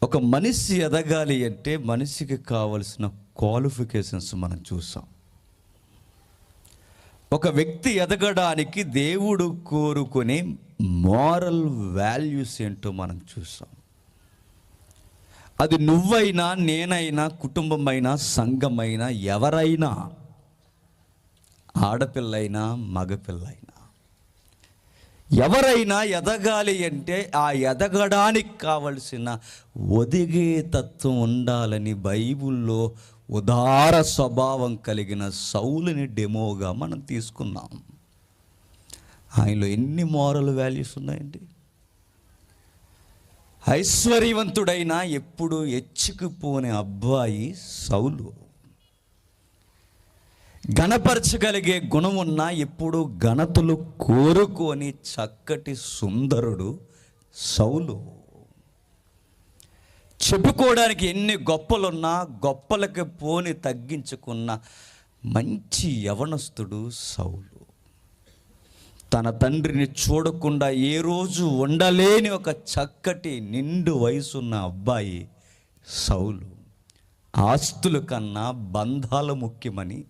ఒక మనిషి ఎదగాలి అంటే మనిషికి కావలసిన క్వాలిఫికేషన్స్ మనం చూసాం. ఒక వ్యక్తి ఎదగడానికి దేవుడు కోరుకునే మారల్ వాల్యూస్ ఏంటో మనం చూసాం. అది నువ్వైనా, నేనైనా, కుటుంబమైనా, సంఘమైనా, ఎవరైనా, ఆడపిల్లైనా, మగపిల్లైనా, ఎవరైనా ఎదగాలి అంటే ఆ ఎదగడానికి కావలసిన ఒదిగే తత్వం ఉండాలని బైబిల్లో ఉదార స్వభావం కలిగిన సౌలుని డెమోగా మనం తీసుకున్నాం. ఆయనలో ఎన్ని మోరల్ వాల్యూస్ ఉన్నాయండి. ఐశ్వర్యవంతుడైన ఎప్పుడు ఎచ్చుకుపోని అబ్బాయి సౌలు. ఘనపరచగలిగే గుణం ఉన్న ఎప్పుడు ఘనతలు కోరుకొని చక్కటి సుందరుడు సౌలు. చెప్పుకోవడానికి ఎన్ని గొప్పలున్నా గొప్పలకి పోని తగ్గించుకున్న మంచి యవనస్తుడు సౌలు. తన తండ్రిని చూడకుండా ఏ రోజు ఉండలేని ఒక చక్కటి నిండు వయసున్న అబ్బాయి సౌలు. ఆస్తుల కన్నా బంధాలు ముఖ్యమని,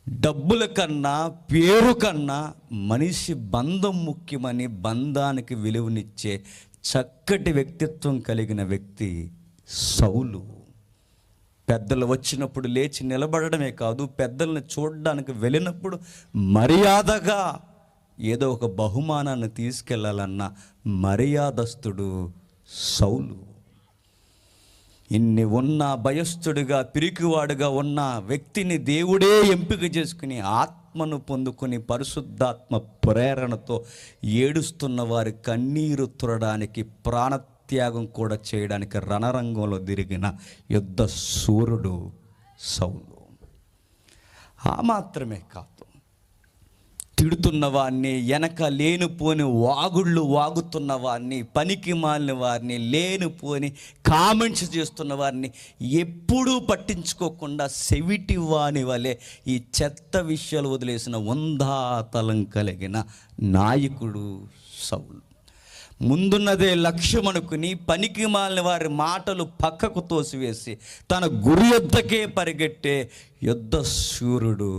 డబ్బుల కన్నా పేరు కన్నా మనిషి బంధం ముఖ్యమని బంధానికి విలువనిచ్చే చక్కటి వ్యక్తిత్వం కలిగిన వ్యక్తి సౌలు. పెద్దలు వచ్చినప్పుడు లేచి నిలబడమే కాదు, పెద్దల్ని చూడడానికి వెళ్ళినప్పుడు మర్యాదగా ఏదో ఒక బహుమానాన్ని తీసుకెళ్లాలన్న మర్యాదస్తుడు సౌలు. ఇన్ని ఉన్న భయస్థుడిగా, పిరికివాడుగా ఉన్న వ్యక్తిని దేవుడే ఎంపిక చేసుకుని ఆత్మను పొందుకుని పరిశుద్ధాత్మ ప్రేరణతో ఏడుస్తున్న వారి కన్నీరు తురడానికి, ప్రాణత్యాగం కూడా చేయడానికి రణరంగంలో తిరిగిన యుద్ధ శూరుడు సౌలు. ఆ మాత్రమే కాదు, తిడుతున్న వారిని, వెనక లేనిపోని వాగుళ్ళు వాగుతున్న వారిని, పనికి మాలిన వారిని, లేనిపోని కామెంట్స్ చేస్తున్న వారిని ఎప్పుడూ పట్టించుకోకుండా సెవిటి వాని వలె ఈ చెత్త విషయాలు వదిలేసిన ఉందాతలం కలిగిన నాయకుడు సౌలు. ముందున్నదే లక్ష్యం అనుకుని పనికి మాలిన వారి మాటలు పక్కకు తోసివేసి తన గురి యొద్దకే పరిగెట్టే యుద్ధ శూరుడు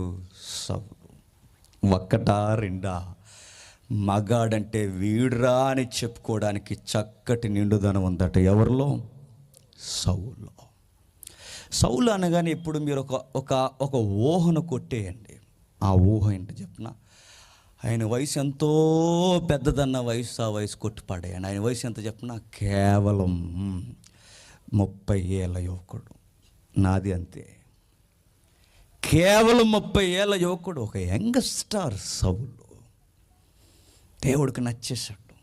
సౌలు. ఒక్కటా రెండా, మగాడంటే వీడురా అని చెప్పుకోవడానికి చక్కటి నిండుదనం ఉందట ఎవరిలో? సౌలు. సౌలు అనగానే ఇప్పుడు మీరు ఒక ఊహను కొట్టేయండి. ఆ ఊహ ఏంటి చెప్పిన? ఆయన వయసు ఎంతో పెద్దదన్న వయసు, ఆ వయసు కొట్టిపడేయండి. ఆయన వయసు ఎంత చెప్పిన? కేవలం 30 ఏళ్ళ యువకుడు. నాది అంతే, కేవలం 30 ఏళ్ళ యువకుడు, ఒక యంగ్స్టార్ సౌలు. దేవుడికి నచ్చేశాడు.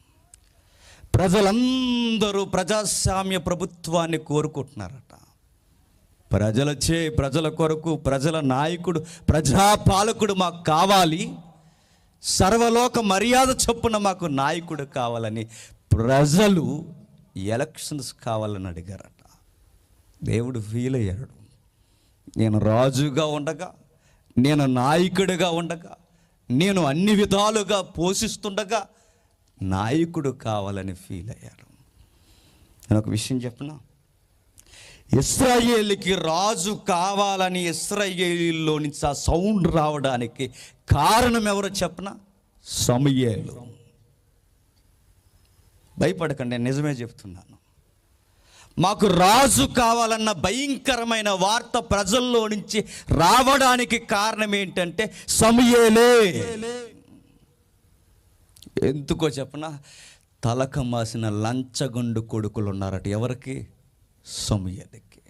ప్రజలందరూ ప్రజాస్వామ్య ప్రభుత్వాన్ని కోరుకుంటున్నారట. ప్రజల కొరకు ప్రజల నాయకుడు, ప్రజాపాలకుడు మాకు కావాలి, సర్వలోక మర్యాద చొప్పున మాకు నాయకుడు కావాలని ప్రజలు ఎలక్షన్స్ కావాలని అడిగారట. దేవుడు ఫీల్ అయ్యాడు. నేను రాజుగా ఉండగా, నేను నాయకుడిగా ఉండగా, నేను అన్ని విధాలుగా పోషిస్తుండగా నాయకుడు కావాలని ఫీల్ అయ్యారు. నేను ఒక విషయం చెప్పనా? ఇశ్రాయేలుకి రాజు కావాలని ఇశ్రాయేలులో నుంచి ఆ సౌండ్ రావడానికి కారణం ఎవరో చెప్పనా? సమూయేలు. భయపడకండి, నేను నిజమే చెప్తున్నాను. మాకు రాజు కావాలన్న భయంకరమైన వార్త ప్రజల్లో నుంచి రావడానికి కారణం ఏంటంటే సమూయేలే. ఎందుకో చెప్పనా? తలక మాసిన లంచగొండు కొడుకులు ఉన్నారట. ఎవరికి? సమూయేలుకి.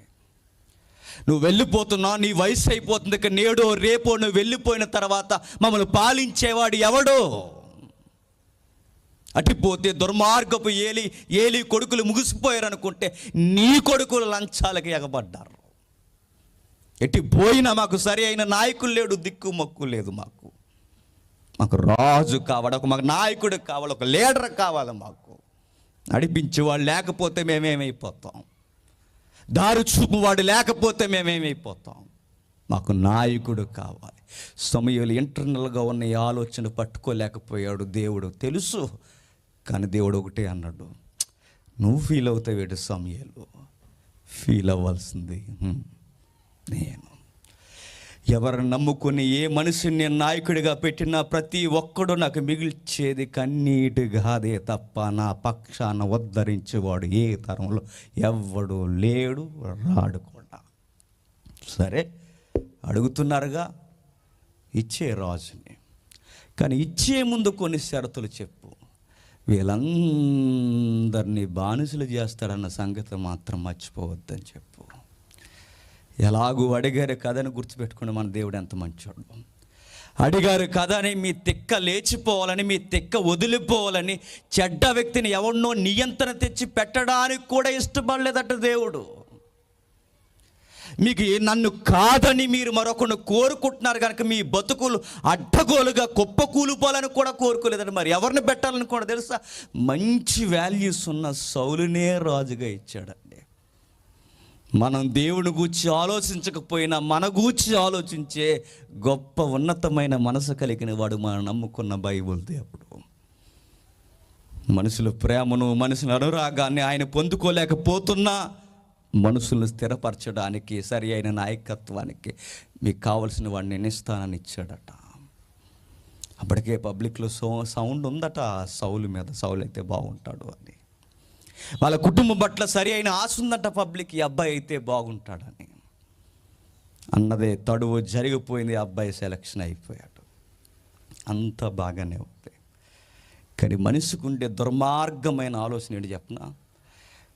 నువ్వు వెళ్ళిపోతున్నావు, నీ వయసు అయిపోతుంది, ఇక నేడో రేపో నువ్వు వెళ్ళిపోయిన తర్వాత మమ్మల్ని పాలించేవాడు ఎవడో? అటుపోతే దుర్మార్గపు ఏలి కొడుకులు ముగిసిపోయారు అనుకుంటే నీ కొడుకులు లంచాలకి ఎగబడ్డారు. ఎటు పోయినా మాకు సరి అయిన నాయకులు లేడు, దిక్కు మొక్కు లేదు. మాకు రాజు కావాలి, మాకు నాయకుడు కావాలి, ఒక లీడర్ కావాలి. మాకు నడిపించేవాడు లేకపోతే మేమేమైపోతాం? దారి చూపువాడు లేకపోతే మేమేమైపోతాం? మాకు నాయకుడు కావాలి. సమూయేలు ఇంటర్నల్గా ఉన్న ఈ ఆలోచన పట్టుకోలేకపోయాడు. దేవుడు తెలుసు, కానీ దేవుడు ఒకటే అన్నాడు, నువ్వు ఫీల్ అవుతావేడు సమయాలు, ఫీల్ అవ్వాల్సింది నేను. ఎవరిని నమ్ముకుని ఏ మనిషిని నేను నాయకుడిగా పెట్టినా ప్రతి ఒక్కడు నాకు మిగిల్చేది కన్నీటి గాదే తప్ప నా పక్షాన ఉద్ధరించేవాడు ఏ తరంలో ఎవ్వడు లేడు, రాడు కూడా. సరే అడుగుతున్నారుగా, ఇచ్చే రాజుని. కానీ ఇచ్చే ముందు కొన్ని షరతులు చెప్పు. వీళ్ళందరినీ బానిసలు చేస్తాడన్న సంగతి మాత్రం మర్చిపోవద్దని చెప్పు. ఎలాగూ అడిగారు కథని గుర్తుపెట్టుకుని మన దేవుడు ఎంత మంచోడు. అడిగారు కదా అని మీ తిక్క లేచిపోవాలని, మీ తిక్క వదిలిపోవాలని చెడ్డ వ్యక్తిని ఎవరినో నియంత్రణ తెచ్చి పెట్టడానికి కూడా ఇష్టపడలేదట దేవుడు. మీకు నన్ను కాదని మీరు మరొకరిని కోరుకుంటున్నారు కనుక మీ బతుకులు అడ్డగోలుగా కుప్పకూలిపోవాలని కూడా కోరుకోలేదండి. మరి ఎవరిని పెట్టాలని కూడా తెలుసా? మంచి వాల్యూస్ ఉన్న సౌలునే రాజుగా ఇచ్చాడండి. మనం దేవుని గూర్చి ఆలోచించకపోయినా మన గూర్చి ఆలోచించే గొప్ప ఉన్నతమైన మనసు కలిగిన వాడు మనం నమ్ముకున్న బైబిల్ దేవుడు. మనుషుల ప్రేమను, మనుషుల అనురాగాన్ని ఆయన పొందుకోలేకపోతున్నా మనుషులను స్థిరపరచడానికి, సరి అయిన నాయకత్వానికి మీకు కావలసిన వాడిని నేను ఇస్తానని ఇచ్చాడట. అప్పటికే పబ్లిక్లో సౌండ్ ఉందట సౌలు మీద, సౌలు అయితే బాగుంటాడు అని. వాళ్ళ కుటుంబం పట్ల సరి అయిన ఆశ ఉందట పబ్లిక్, ఈ అబ్బాయి అయితే బాగుంటాడని. అన్నదే తడువు జరిగిపోయింది, అబ్బాయి సెలక్షన్ అయిపోయాడు. అంత బాగానే ఉంది. కానీ మనిషికి ఉండే దుర్మార్గమైన ఆలోచన ఏంటి చెప్పనా?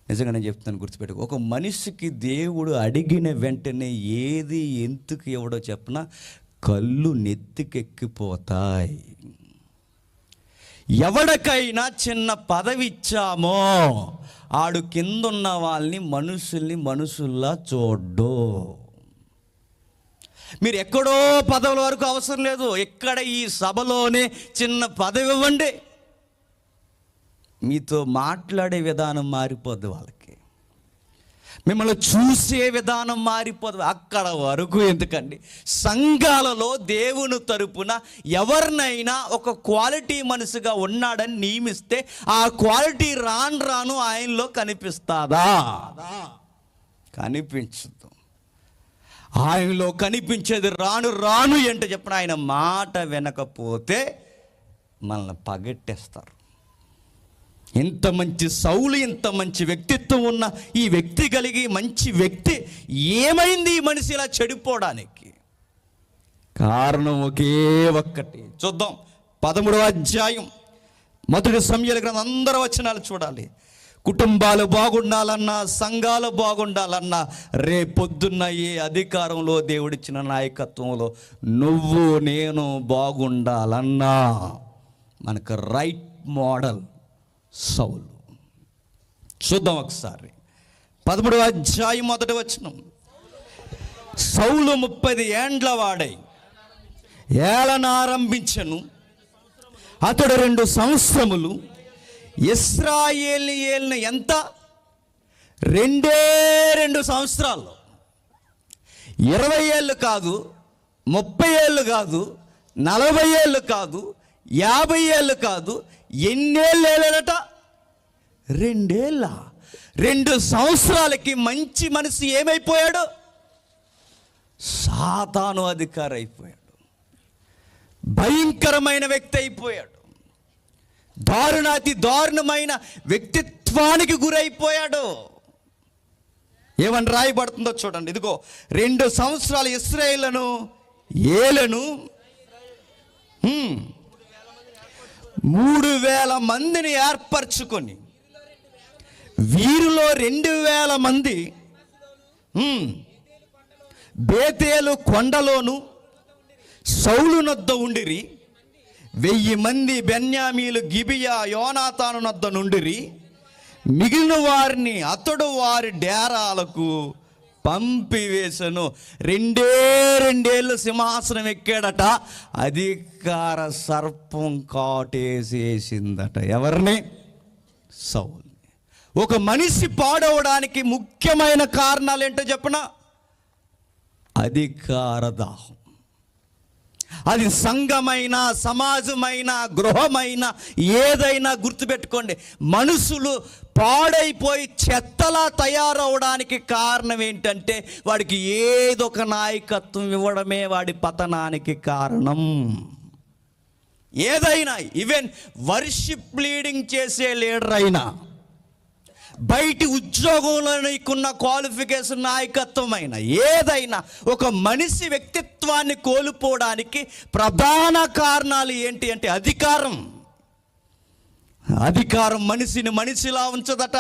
నిజంగా నేను చెప్తున్నాను, గుర్తుపెట్టుకో. ఒక మనిషికి దేవుడు అడిగిన వెంటనే ఏది ఎందుకు ఇవ్వడో చెప్పనా? కళ్ళు నెత్తికెక్కిపోతాయి. ఎవడికైనా చిన్న పదవి ఇచ్చామో ఆడు కిందున్న వాళ్ళని, మనుషుల్లా చూడ్డు. మీరు ఎక్కడో పదవుల వరకు అవసరం లేదు, ఎక్కడ ఈ సభలోనే చిన్న పదవి ఇవ్వండి, మీతో మాట్లాడే విధానం మారిపోద్ది, వాళ్ళకి మిమ్మల్ని చూసే విధానం మారిపోదు. అక్కడ వరకు ఎందుకండి? సంఘాలలో దేవుని తరపున ఎవరినైనా ఒక క్వాలిటీ మనిషిగా ఉన్నాడని నియమిస్తే ఆ క్వాలిటీ రాను ఆయనలో కనిపిస్తుందా? కనిపించదు. ఆయనలో కనిపించేది రాను ఏంటో చెప్పిన, ఆయన మాట వినకపోతే మనల్ని పగట్టేస్తారు. ఇంత మంచి సౌలు, ఇంత మంచి వ్యక్తిత్వం ఉన్న ఈ వ్యక్తి కలిగి, మంచి వ్యక్తి, ఏమైంది ఈ మనిషి ఇలా చెడిపోవడానికి? కారణం ఒకే ఒక్కటి. చూద్దాం 13వ అధ్యాయం 1 సమూయేలు గ్రంథం అందరూ వచనాలు చూడాలి. కుటుంబాలు బాగుండాలన్నా, సంఘాలు బాగుండాలన్నా, రేపొద్దున్న ఏ అధికారంలో దేవుడిచ్చిన నాయకత్వంలో నువ్వు నేను బాగుండాలన్నా మనకు రైట్ మోడల్ సౌలు. చూద్దాం ఒకసారి 13వ అధ్యాయం 1వ వచనం. సౌలు 30 ఏండ్ల వాడై ఏలనారంభించెను. అతడు 2 సంవత్సరములు ఇశ్రాయేలుని ఏలిన. ఎంత? 2 సంవత్సరాలు. 20 ఏళ్ళు కాదు, 30 ఏళ్ళు కాదు, 40 ఏళ్ళు కాదు, 50 ఏళ్ళు కాదు. ఎన్నేళ్ళు ఏళ్ళట? 2 ఏళ్ళ. 2 సంవత్సరాలకి మంచి మనిషి ఏమైపోయాడు? సాతాను అధికారి అయిపోయాడు. భయంకరమైన వ్యక్తి అయిపోయాడు. దారుణాతి దారుణమైన వ్యక్తిత్వానికి గురైపోయాడు. ఏమని రాయబడుతుందో చూడండి. ఇదిగో 2 సంవత్సరాలు ఇశ్రాయేలును ఏలను 3,000 మందిని ఏర్పరచుకొని, వీరిలో 2,000 మంది బేతేలు కొండలోను సౌలు నొద్ద ఉండిరి. 1000 మంది బెన్యామీలు గిబియా యోనాతాను నొద్ద నుండిరి. మిగిలిన వారిని అతడు వారి డేరాలకు పంపివేశను. 2 ఏళ్ళు సింహాసనం ఎక్కాడట. అధికార సర్పం కాటేసేసిందట. ఎవరిని? సౌలు. ఒక మనిషి పాడవడానికి ముఖ్యమైన కారణాలు ఏంటో చెప్పనా? అధికార దాహం. అది సంఘమైన, సమాజమైన, గృహమైన, ఏదైనా గుర్తుపెట్టుకోండి, మనుషులు పాడైపోయి చెత్తలా తయారవడానికి కారణం ఏంటంటే వాడికి ఏదో ఒక నాయకత్వం ఇవ్వడమే వాడి పతనానికి కారణం. ఏదైనా, ఈవెన్ వర్షిప్ లీడింగ్ చేసే లీడర్ అయినా, బయటి ఉద్యోగంలో నీకున్న క్వాలిఫికేషన్, నాయకత్వం అయినా, ఏదైనా ఒక మనిషి వ్యక్తిత్వాన్ని కోల్పోవడానికి ప్రధాన కారణాలు ఏంటి అంటే అధికారం. అధికారం మనిషిని మనిషిలా ఉంచదట.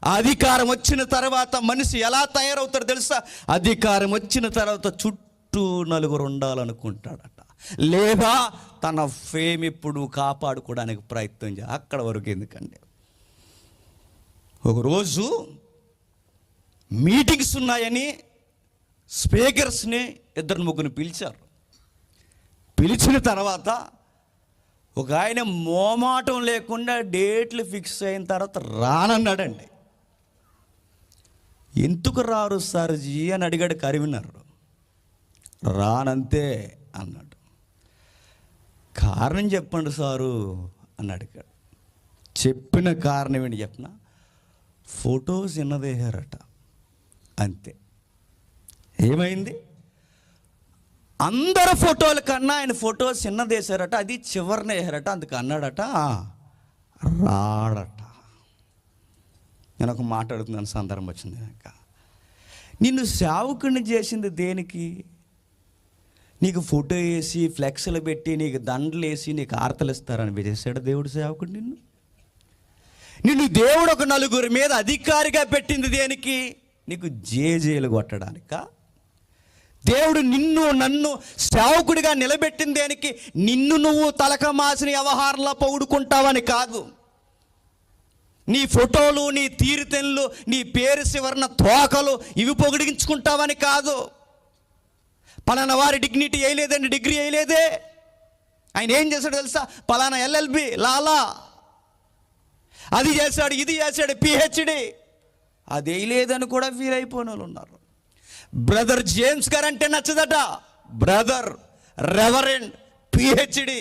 అధికారం వచ్చిన తర్వాత మనిషి ఎలా తయారవుతాడో తెలుసా? అధికారం వచ్చిన తర్వాత చుట్టూ నలుగురు ఉండాలనుకుంటాడట, లేదా తన ఫేమ్ ఇప్పుడు కాపాడుకోవడానికి ప్రయత్నం చేయాలి. అక్కడ వరకు ఎందుకండి. ఒకరోజు మీటింగ్స్ ఉన్నాయని స్పీకర్స్ని 2-3 పిలిచారు. పిలిచిన తర్వాత ఒక ఆయన మోమాటం లేకుండా డేట్లు ఫిక్స్ అయిన తర్వాత రానన్నాడండి. ఎందుకు రారు సార్జీ అని అడిగాడు కరీంనగర్. రానంతే అన్నాడు. కారణం చెప్పండి సారు అని అడిగాడు. చెప్పిన కారణం ఏంటి చెప్పిన? ఫొటోస్ ఎన్నదేశారట, అంతే. ఏమైంది? అందరు ఫోటోల కన్నా ఆయన ఫొటోస్ చిన్నదేశారట, అది చివరిన వేశారట. అందుకు అన్నాడట రాడట. నేను ఒక మాట అడుగుతున్నాను, సందర్భం వచ్చింది కనుక. నిన్ను సేవకుడిని చేసింది దేనికి? నీకు ఫోటో వేసి ఫ్లెక్స్లు పెట్టి నీకు దండలు వేసి నీకు ఆర్తలు ఇస్తారని చేశాడు దేవుడు సేవకుడు నిన్ను దేవుడు ఒక నలుగురి మీద అధికారిగా పెట్టింది దేనికి? నీకు జేజేలు కొట్టడానికా? దేవుడు నిన్ను నన్ను సేవకుడిగా నిలబెట్టింది దేనికి? నిన్ను నువ్వు తలకమాసిన వ్యవహారంలో పొగుడుకుంటావని కాదు. నీ ఫోటోలు, నీ తీరుతెన్నులు, నీ పేరు చివరన తోకలు ఇవి పొగిడించుకుంటావని కాదు. పలానా వారి డిగ్నిటీ వేయలేదండి, డిగ్రీ వేయలేదే. ఆయన ఏం చేశాడు తెలుసా? పలానా LLB లాలా, అది చేశాడు, ఇది చేశాడు, PhD, అది వేయలేదని కూడా ఫీల్ అయిపోయిన వాళ్ళు ఉన్నారు. బ్రదర్ జేమ్స్ గారు అంటే నచ్చదట. బ్రదర్, రెవరెండ్, PhD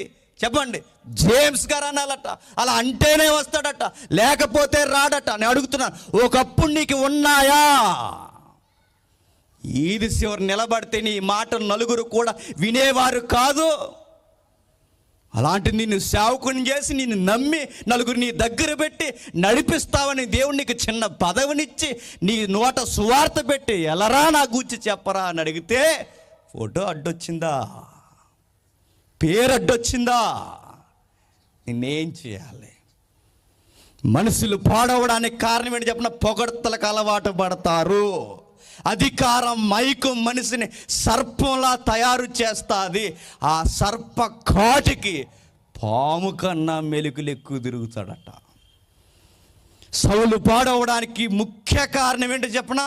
చెప్పండి, జేమ్స్ గారు అనాలట. అలా అంటేనే వస్తాడట, లేకపోతే రాడట. నేను అడుగుతున్నాను, ఒకప్పుడు నీకు ఉన్నాయా? ఈది చివరి నిలబడితే నీ మాట నలుగురు కూడా వినేవారు కాదు. అలాంటి నిన్ను సేవకుని చేసి నిన్ను నమ్మి నలుగురు నీ దగ్గర పెట్టి నడిపిస్తావని దేవుడు నీకు చిన్న పదవినిచ్చి నీ నోట సువార్త పెట్టి ఎలరా నా గూర్చి చెప్పరా అని అడిగితే ఫోటో అడ్డొచ్చిందా, పేరు అడ్డొచ్చిందా, నిన్నేం చేయాలి? మనుషులు పాడవడానికి కారణం ఏంటి చెప్పిన? పొగడ్తలకు అలవాటు పడతారు. అధికారం మైకు మనిషిని సర్పంలా తయారు చేస్తుంది. ఆ సర్ప కాటికి పాము కన్నా మెలుకులు ఎక్కువ తిరుగుతాడట. సౌలు పాడవడానికి ముఖ్య కారణం ఏంటో చెప్పనా?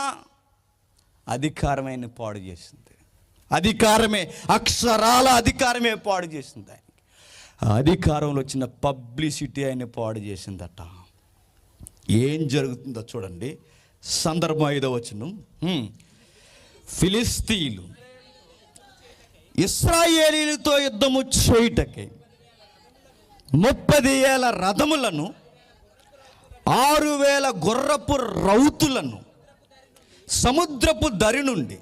అధికారమైన పాడు చేసింది. అధికారమే, అక్షరాల అధికారమే పాడు చేసింది. ఆయనకి అధికారంలో వచ్చిన పబ్లిసిటీ ఆయన పాడు చేసిందట. ఏం జరుగుతుందో చూడండి. సందర్భం 5వ వచనం. ఫిలిస్తీయులు ఇశ్రాయేలీలతో యుద్ధము చేయుటకై 30,000 రథములను 6,000 గుర్రపు రౌతులను సముద్రపు దరి నుండి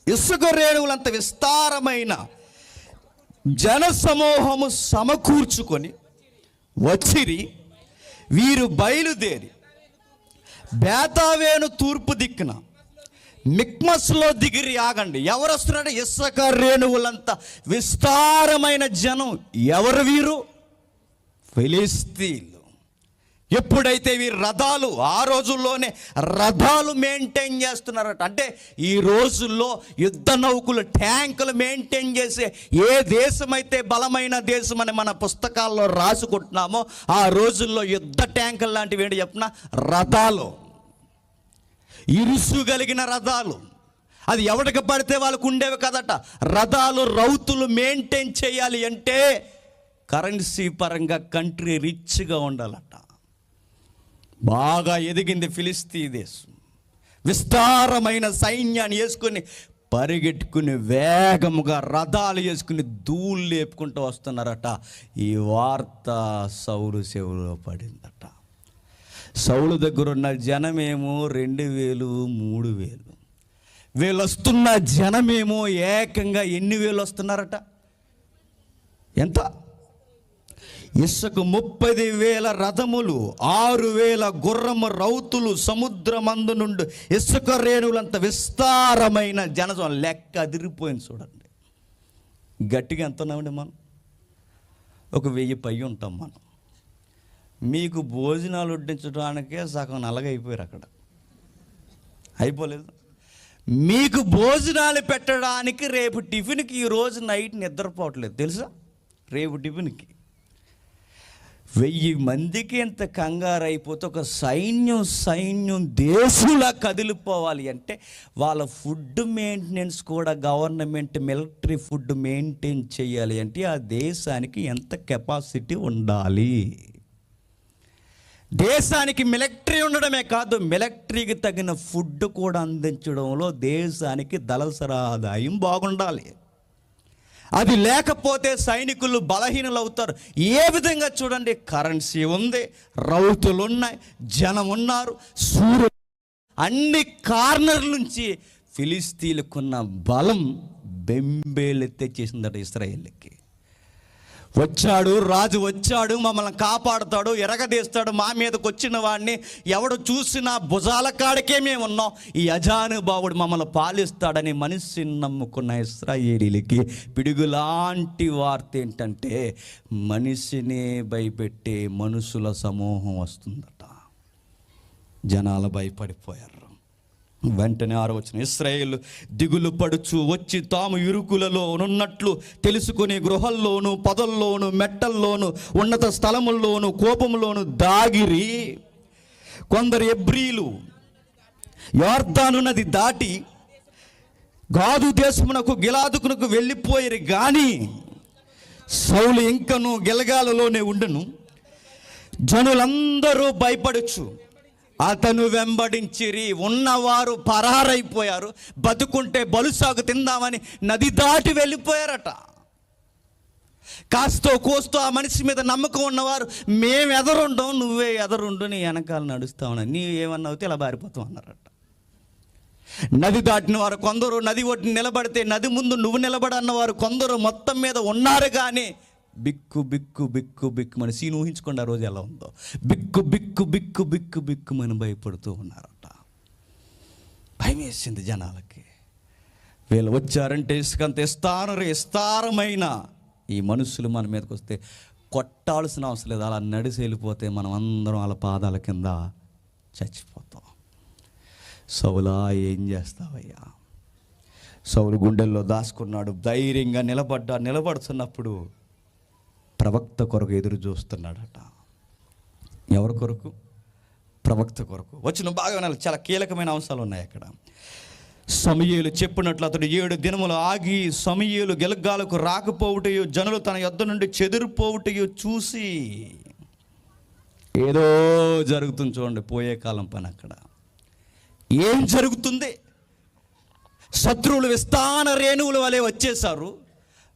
ఇసుక రేణువులంత విస్తారమైన జనసమూహము సమకూర్చుకొని వచ్చిరి. వీరు బయలుదేరి బేతావేను తూర్పు దిక్కున మిక్మస్లో దిగిరి. ఆగండి, ఎవరు వస్తున్నాడు? ఇసుక రేణువులంత విస్తారమైన జనం. ఎవరు వీరు? ఫిలిస్తీయులు. ఎప్పుడైతే వీరు రథాలు, ఆ రోజుల్లోనే రథాలు మెయింటైన్ చేస్తున్నారట. అంటే ఈ రోజుల్లో యుద్ధ నౌకలు, ట్యాంకులు మెయింటైన్ చేసే ఏ దేశమైతే బలమైన దేశం అని మన పుస్తకాల్లో రాసుకుంటున్నామో ఆ రోజుల్లో యుద్ధ ట్యాంకులు లాంటివి ఏంటి చెప్పిన? రథాలు, ఇరుసు కలిగిన రథాలు. అది ఎవరికి పడితే వాళ్ళకు ఉండేవి కదట. రథాలు, రౌతులు మెయింటైన్ చేయాలి అంటే కరెన్సీ పరంగా కంట్రీ రిచ్గా ఉండాలట. బాగా ఎదిగింది ఫిలిస్తీ దేశం. విస్తారమైన సైన్యాన్ని వేసుకొని పరిగెట్టుకుని వేగముగా రథాలు వేసుకుని ధూళి లేపుకుంటూ వస్తున్నారట. ఈ వార్త సౌలు చెవిలో పడిందట. సౌలు దగ్గర ఉన్న జనమేమో 2000, 3000. వీళ్ళు వస్తున్న జనమేమో ఏకంగా ఎన్ని వేలు వస్తున్నారట? ఎంత? ఇసుక 30,000 రథములు, 6,000 గుర్రము రౌతులు, సముద్రమందు నుండి ఇసుక రేణువులంత విస్తారమైన జనసం. లెక్క అదిరిపోయింది చూడండి. గట్టిగా ఎంత ఉన్నామండి మనం? ఒక 1000 పై ఉంటాం మనం. మీకు భోజనాలు వడ్డించడానికే సగం నలగైపోయారు అక్కడ. అయిపోలేదు. మీకు భోజనాలు పెట్టడానికి రేపు టిఫిన్కి ఈరోజు నైట్ నిద్రపోవట్లేదు తెలుసా? రేపు టిఫిన్కి 1000 మందికి ఎంత కంగారు అయిపోతే ఒక సైన్యం దేశంలా కదిలిపోవాలి అంటే వాళ్ళ ఫుడ్ మెయింటెనెన్స్ కూడా గవర్నమెంట్ మిలిటరీ ఫుడ్ మెయింటైన్ చేయాలి అంటే ఆ దేశానికి ఎంత కెపాసిటీ ఉండాలి. దేశానికి మిలిటరీ ఉండడమే కాదు, మిలిటరీకి తగిన ఫుడ్ కూడా అందించడంలో దేశానికి దళసరి ఆదాయం బాగుండాలి. అది లేకపోతే సైనికులు బలహీనలు అవుతారు. ఏ విధంగా చూడండి, కరెన్సీ ఉంది, రౌతులు ఉన్నాయి, జనం ఉన్నారు, సూర్యుడు, అన్ని కార్నర్ల నుంచి ఫిలిస్తీన్లకున్న బలం బెంబేలెత్తేచేసిందట ఇశ్రాయేలుకి. రాజు వచ్చాడు, మమ్మల్ని కాపాడుతాడు, ఎరగదీస్తాడు, మా మీదకి వచ్చిన వాడిని ఎవడు చూసినా భుజాల కాడికే మేము ఉన్నాం, ఈ అజానుభావుడు మమ్మల్ని పాలిస్తాడని మనిషిని నమ్ముకున్న ఇశ్రాయేలీలకి పిడుగులాంటి వార్త ఏంటంటే మనిషిని భయపెట్టే మనుషుల సమూహం వస్తుందట. జనాలు భయపడిపోయారు. వెంటనే 6వ వచనం, ఇశ్రాయేలు దిగులు పడుచు వచ్చి తాము ఇరుకులలో ఉన్నట్లు తెలుసుకుని గృహల్లోను, పొదల్లోను, మెట్టల్లోను, ఉన్నత స్థలముల్లోను, కోపంలోను దాగిరి. కొందరు ఎబ్రీలు యొర్దాను నది దాటి గాదు దేశమునకు గిలాదుకునకు వెళ్ళిపోయారు. కానీ సౌలు ఇంకను గిల్గాలులోనే ఉండును. జనులందరూ భయపడచ్చు అతను వెంబడించిరి. ఉన్నవారు పరారైపోయారు. బతుకుంటే బలుసాగు తిందామని నది దాటి వెళ్ళిపోయారట. కాస్తో కోస్తో ఆ మనిషి మీద నమ్మకం ఉన్నవారు మేము ఎదరుండం, నువ్వే ఎదరుండు, నీ వెనకాల నడుస్తామని, నీ ఏమన్నా అవుతే ఇలా బారిపోతాం అన్నారట. నది దాటిన వారు కొందరు నది ఒడ్డున నిలబడితే నది ముందు నువ్వు నిలబడన్నవారు కొందరు మొత్తం మీద ఉన్నారు. కానీ బిక్కు బిక్కు బిక్కు బిక్కుమని సీన్ ఊహించుకోండి ఆ రోజు ఎలా ఉందో. బిక్కు బిక్కు బిక్కు బిక్కు బిక్కుమని భయపడుతూ ఉన్నారట. భయం వేసింది జనాలకి. వీళ్ళు వచ్చారంటే ఇసుకంత విస్తారమైన ఈ మనుషులు మన మీదకి వస్తే కొట్టాల్సిన అవసరం లేదు. అలా నడిసి వెళ్ళిపోతే మనం అందరం వాళ్ళ పాదాల కింద చచ్చిపోతాం. సౌలా ఏం చేస్తావయ్యా? సౌలు గుండెల్లో దాచుకున్నాడు. ధైర్యంగా నిలబడుతున్నప్పుడు ప్రవక్త కొరకు ఎదురు చూస్తున్నాడట. ఎవరి కొరకు? ప్రవక్త కొరకు. వచ్చిన బాగా వినాలి, చాలా కీలకమైన అంశాలు ఉన్నాయి అక్కడ. సమూయేలు చెప్పినట్లు అతడు 7 దినములు ఆగి సమూయేలు గిల్గాలుకు రాకపోవుటయు జనులు తన యొద్ద నుండి చెదిరిపోవుటయు చూసి, ఏదో జరుగుతుంది చూడండి, పోయే కాలం పని. అక్కడ ఏం జరుగుతుంది? శత్రువులు విస్తార రేణువుల వలె వచ్చేసారు.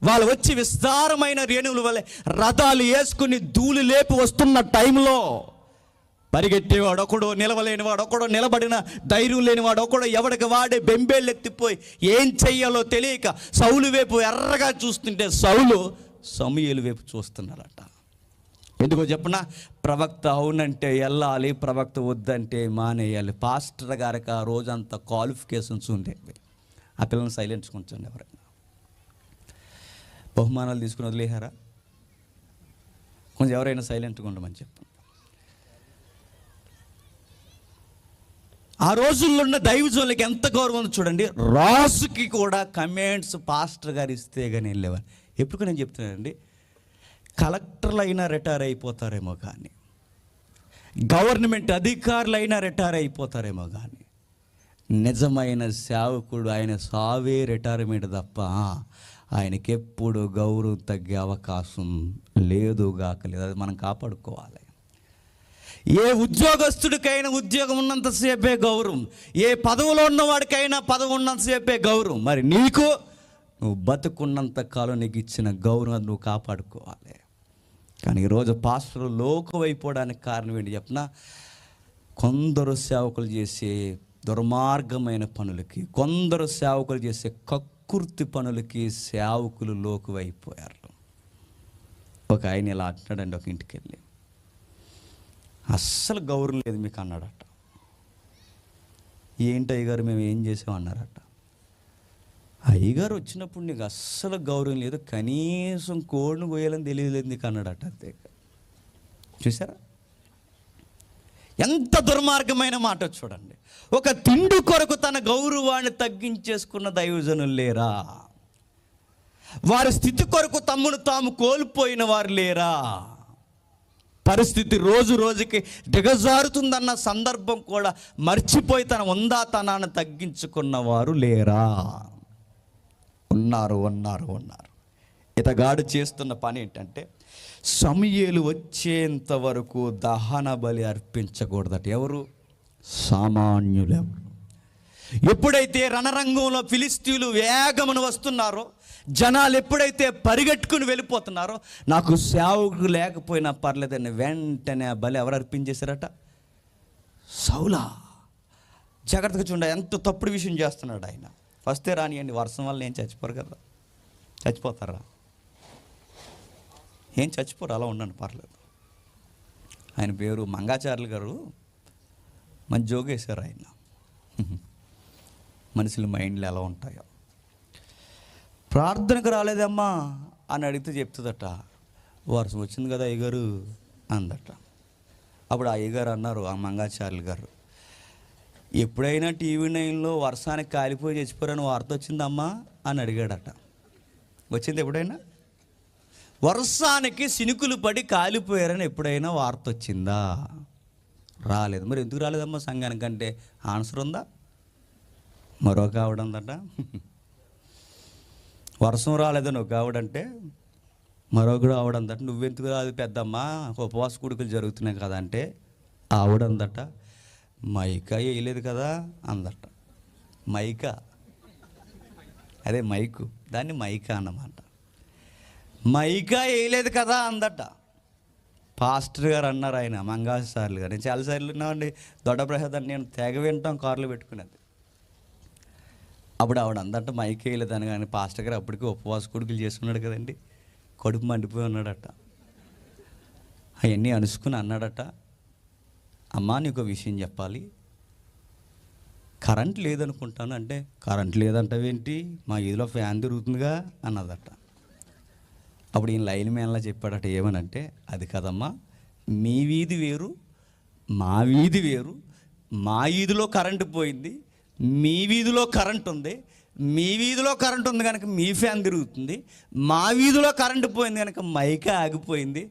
వాళ్ళు వచ్చి విస్తారమైన రేణువుల వలె రథాలు వేసుకుని ధూళి లేపి వస్తున్న టైంలో పరిగెట్టేవాడు ఒకడు, నిలవలేనివాడు ఒకడు, నిలబడిన ధైర్యం లేనివాడు ఒకడు, ఎవడికి వాడే బెంబేళ్ళు ఎత్తిపోయి ఏం చెయ్యాలో తెలియక సౌలు వైపు ఎర్రగా చూస్తుంటే సౌలు సమూయేలు వైపు చూస్తున్నారట. ఎందుకో చెప్పిన, ప్రవక్త అవునంటే వెళ్ళాలి, ప్రవక్త వద్దంటే మానేయాలి. పాస్టర్ గారికి ఆ రోజంతా క్వాలిఫికేషన్స్ ఉండేవి. ఆ పిల్లల్ని సైలెంట్గా ఉంచండి. ఎవరైనా బహుమానాలు తీసుకుని వదిలేహారా? కొంచెం ఎవరైనా సైలెంట్గా ఉండమని చెప్పండి. ఆ రోజుల్లో ఉన్న దైవజనులకి ఎంత గౌరవం చూడండి. రాజుకి కూడా కమెంట్స్ పాస్టర్ గారు ఇస్తే కానీ వెళ్ళేవారు. ఎప్పుడు నేను చెప్తున్నానండి, కలెక్టర్లు అయినా రిటైర్ అయిపోతారేమో కానీ, గవర్నమెంట్ అధికారులు అయినా రిటైర్ అయిపోతారేమో కానీ, నిజమైన సేవకుడు ఆయన సావే రిటైర్మెంట్ తప్ప ఆయనకి ఎప్పుడు గౌరవం తగ్గే అవకాశం లేదు. అది మనం కాపాడుకోవాలి. ఏ ఉద్యోగస్తుడికైనా ఉద్యోగం ఉన్నంతసేపే గౌరవం, ఏ పదవిలో ఉన్నవాడికైనా పదవి ఉన్నంతసేపే గౌరవం. మరి నీకు నువ్వు బతుకున్నంత కాలం నీకు ఇచ్చిన గౌరవం నువ్వు కాపాడుకోవాలి. కానీ ఈరోజు పాస్టర్ లోకమైపోవడానికి కారణం ఏంటి చెప్పిన? కొందరు సేవకులు చేసే దుర్మార్గమైన పనులకి, కొందరు సేవకులు చేసే కక్కుర్తి పనులకి సేవకులు లోకువైపోయారు. ఒక ఆయన ఇలా అంటున్నాడండి, ఒక ఇంటికి వెళ్ళి, అస్సలు గౌరవం లేదు మీకు అన్నాడట. ఏంటి అయ్యగారు మేము ఏం చేసామన్నారట. అయ్యగారు వచ్చినప్పుడు నీకు అస్సలు గౌరవం లేదు, కనీసం కోడిని కోయాలని తెలియలేదు నీకు అన్నాడట. అంతే. చూసారా ఎంత దుర్మార్గమైన మాట చూడండి. ఒక తిండి కొరకు తన గౌరవాన్ని తగ్గించేసుకున్న దైవజనులు లేరా? వారి స్థితి కొరకు తమ్మును తాము కోల్పోయిన వారు లేరా? పరిస్థితి రోజు రోజుకి దిగజారుతుందన్న సందర్భం కూడా మర్చిపోయి తన ఉందాతనాన్ని తగ్గించుకున్న వారు లేరా? ఉన్నారు. ఇతగాడు చేస్తున్న పని ఏంటంటే, సమూయేలు వచ్చేంత వరకు దహన బలి అర్పించకూడదట. ఎవరు? సామాన్యులు. ఎప్పుడైతే రణరంగంలో ఫిలిస్తీయులు వేగమును వస్తున్నారో, జనాలు ఎప్పుడైతే పరిగెట్టుకుని వెళ్ళిపోతున్నారో, నాకు సేవకుడు లేకపోయినా పర్లేదని వెంటనే ఆ బలి ఎవరు అర్పించేశారట? సౌలా. జాగ్రత్తగా చూడండి, ఎంత తప్పుడు విషయం చేస్తున్నాడు ఆయన. వస్తే రానియండి, వర్షం వల్ల ఏం చచ్చిపోరు కదా. చచ్చిపోతారా? ఏం చచ్చిపోరు, అలా ఉండండి, పర్లేదు. ఆయన పేరు మంగాచార్యులు గారు. మంచి జోగేశారు ఆయన. మనుషుల మైండ్లు ఎలా ఉంటాయో. ప్రార్థనకు రాలేదమ్మా అని అడిగితే చెప్తుందట, వర్షం వచ్చింది కదా అయ్యగారు అందట. అప్పుడు అయ్యగారు అన్నారు, ఆ మంగాచార్యులు గారు, ఎప్పుడైనా టీవీ 9లో వర్షానికి కాలిపోయి చచ్చిపోరని వార్త వచ్చిందమ్మా అని అడిగాడట. వచ్చింది ఎప్పుడైనా? వర్షానికి సినుకులు పడి కాలిపోయారని ఎప్పుడైనా వార్త వచ్చిందా? రాలేదు. మరి ఎందుకు రాలేదమ్మా సంఘానికంటే ఆన్సర్ ఉందా? మరొక ఆవిడ ఉందట, వర్షం రాలేదని ఒక ఆవిడంటే మరొకడు ఆవిడందట, నువ్వెందుకు రాదు పెద్దమ్మా, ఉపవాస కూడికలు జరుగుతున్నాయి కదా అంటే ఆవిడందట, మైకా వేయలేదు కదా అందట. మైకా, అదే మైకు, దాన్ని మైకా అన్నమాట. మైకా వేయలేదు కదా అందట. పాస్టర్ గారు అన్నారు, ఆయన మంగాచార్యులు గారు. నేను చాలాసార్లు విన్నామండి, దొడ్డ ప్రసాద్ నేను తెగ వింటాం కారులో పెట్టుకునేది. అప్పుడు ఆవిడ అందట మైక్ వేయలేదని. కానీ పాస్టర్ గారు అప్పటికి ఉపవాస కొడుకులు చేసుకున్నాడు కదండి, కడుపు మండిపోయి ఉన్నాడట. అవన్నీ అనుసుకుని అన్నాడట, అమ్మా నీకు విషయం చెప్పాలి, కరెంట్ లేదనుకుంటాను అంటే, కరెంట్ లేదంటావేంటి, మా ఈదిలో ఫ్యాన్ తిరుగుతుందిగా అన్నదట. అప్పుడు ఈయన లైన్ మ్యాన్లా చెప్పాడట, ఏమనంటే, అది కదమ్మా, మీ వీధి వేరు మా వీధి వేరు, మా వీధిలో కరెంటు పోయింది, మీ వీధిలో కరెంట్ ఉంది, మీ వీధిలో కరెంట్ ఉంది కనుక మీ ఫ్యాన్ తిరుగుతుంది, మా వీధిలో కరెంటు పోయింది కనుక మైకా ఆగిపోయింది,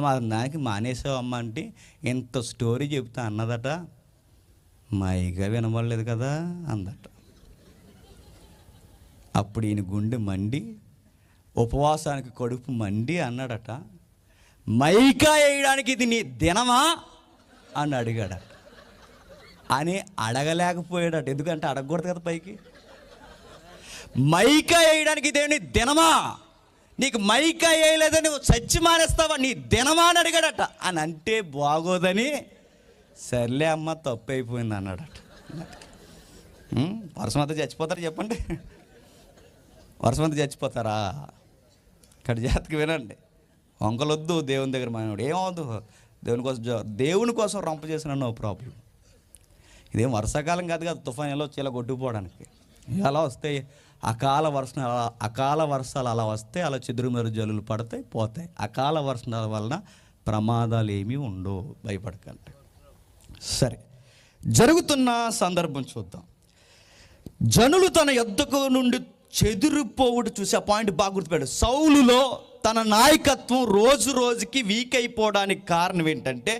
మా దానికి మానేసావమ్మ అంటే ఎంత స్టోరీ చెప్తా అన్నదట. మైకా వినబడలేదు కదా అందట. అప్పుడు ఈయన గుండె మండి, ఉపవాసానికి కడుపు మండి అన్నాడట, మైకా వేయడానికి ఇది నీ దినమా అని అడిగాడట. అని అడగలేకపోయాడట, ఎందుకంటే అడగకూడదు కదా పైకి. మైకా వేయడానికి ఇదేమి దినమా, నీకు మైకా వేయలేదని నువ్వు చచ్చి మానేస్తావా, నీ దినమా అని అడిగాడట. అని అంటే బాగోదని, సర్లే అమ్మ తప్పు అయిపోయింది అన్నాడట. వర్షమంతా చచ్చిపోతారా చెప్పండి? వర్షమంతా చచ్చిపోతారా? ఇక్కడ జాతకి వినండి, వంకలొద్దు దేవుని దగ్గర మానవుడు ఏమవద్దు, దేవుని కోసం రంప చేసిన నో ప్రాబ్లం. ఇదేం వర్షాకాలం కాదు కదా, తుఫాన్ ఎలా వచ్చి ఇలా కొట్టుకుపోవడానికి. ఎలా వస్తాయి అకాల వర్షాలు అలా వస్తే అలా చెదురుమరు జల్లులు పడతాయి పోతాయి. అకాల వర్షాల వలన ప్రమాదాలు ఏమీ ఉండవు, భయపడకండి. సరే, జరుగుతున్న సందర్భం చూద్దాం. జనులు తన యొద్దకు నుండి చెదిరిపోవుడు చూసి ఆ పాయింట్ బాగా గుర్తుపెట్టాడు. సౌలులో తన నాయకత్వం రోజు రోజుకి వీక్ అయిపోవడానికి కారణం ఏంటంటే,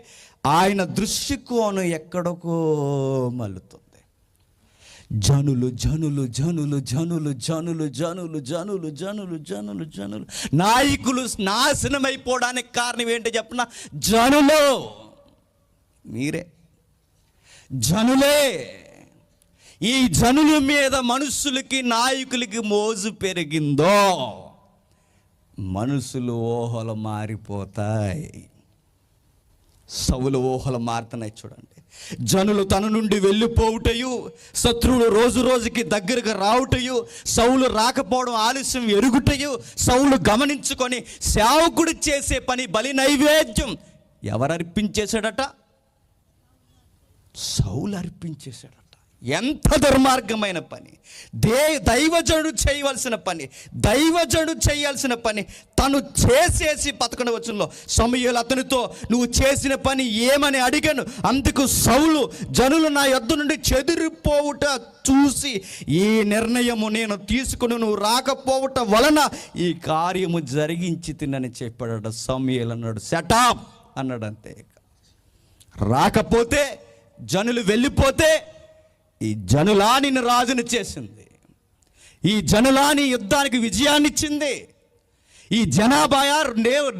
ఆయన దృష్టికోణం ఎక్కడికో మల్లుతుంది. జనులు జనులు జనులు జనులు జనులు జనులు జనులు జనులు జనులు జనులు నాయకులు నాశనం అయిపోవడానికి కారణం ఏంటో చెప్పిన, జనులు. మీరే, జనులే. ఈ జనుల మీద మనుషులకి, నాయకులకి మోజు పెరిగిందో మనుషులు ఊహలు మారిపోతాయి. సౌలు ఊహలు మారుతున్నాయి చూడండి. జనులు తన నుండి వెళ్ళిపోవుటయు, శత్రువులు రోజు రోజుకి దగ్గరకు రావుటయు, సౌలు రాకపోవడం ఆలస్యం ఎరుగుటయు, సౌలు గమనించుకొని సేవకుడు చేసే పని బలి నైవేద్యం ఎవరు అర్పించేశాడట? సౌలు అర్పించేశాడట. ఎంత దుర్మార్గమైన పని! దైవజనుడు చేయవలసిన పని, దైవజనుడు చేయాల్సిన పని తను చేసేసి 11వ వచనంలో సమూయేలు అతనితో నువ్వు చేసిన పని ఏమని అడిగాను. అందుకు సౌలు జనులు నా యొద్ద నుండి చెదిరిపోవుట చూసి ఈ నిర్ణయము నేను తీసుకుని నువ్వు రాకపోవట వలన ఈ కార్యము జరిగించి తినని చెప్పాడట. సమూయేలు అన్నాడు సెటప్ అన్నాడు. అంతే. రాకపోతే, జనులు వెళ్ళిపోతే ఈ జనులా నిన్ను రాజును చేసింది, ఈ జనులా నీ యుద్ధానికి విజయాన్ని ఇచ్చింది. ఈ జనాభా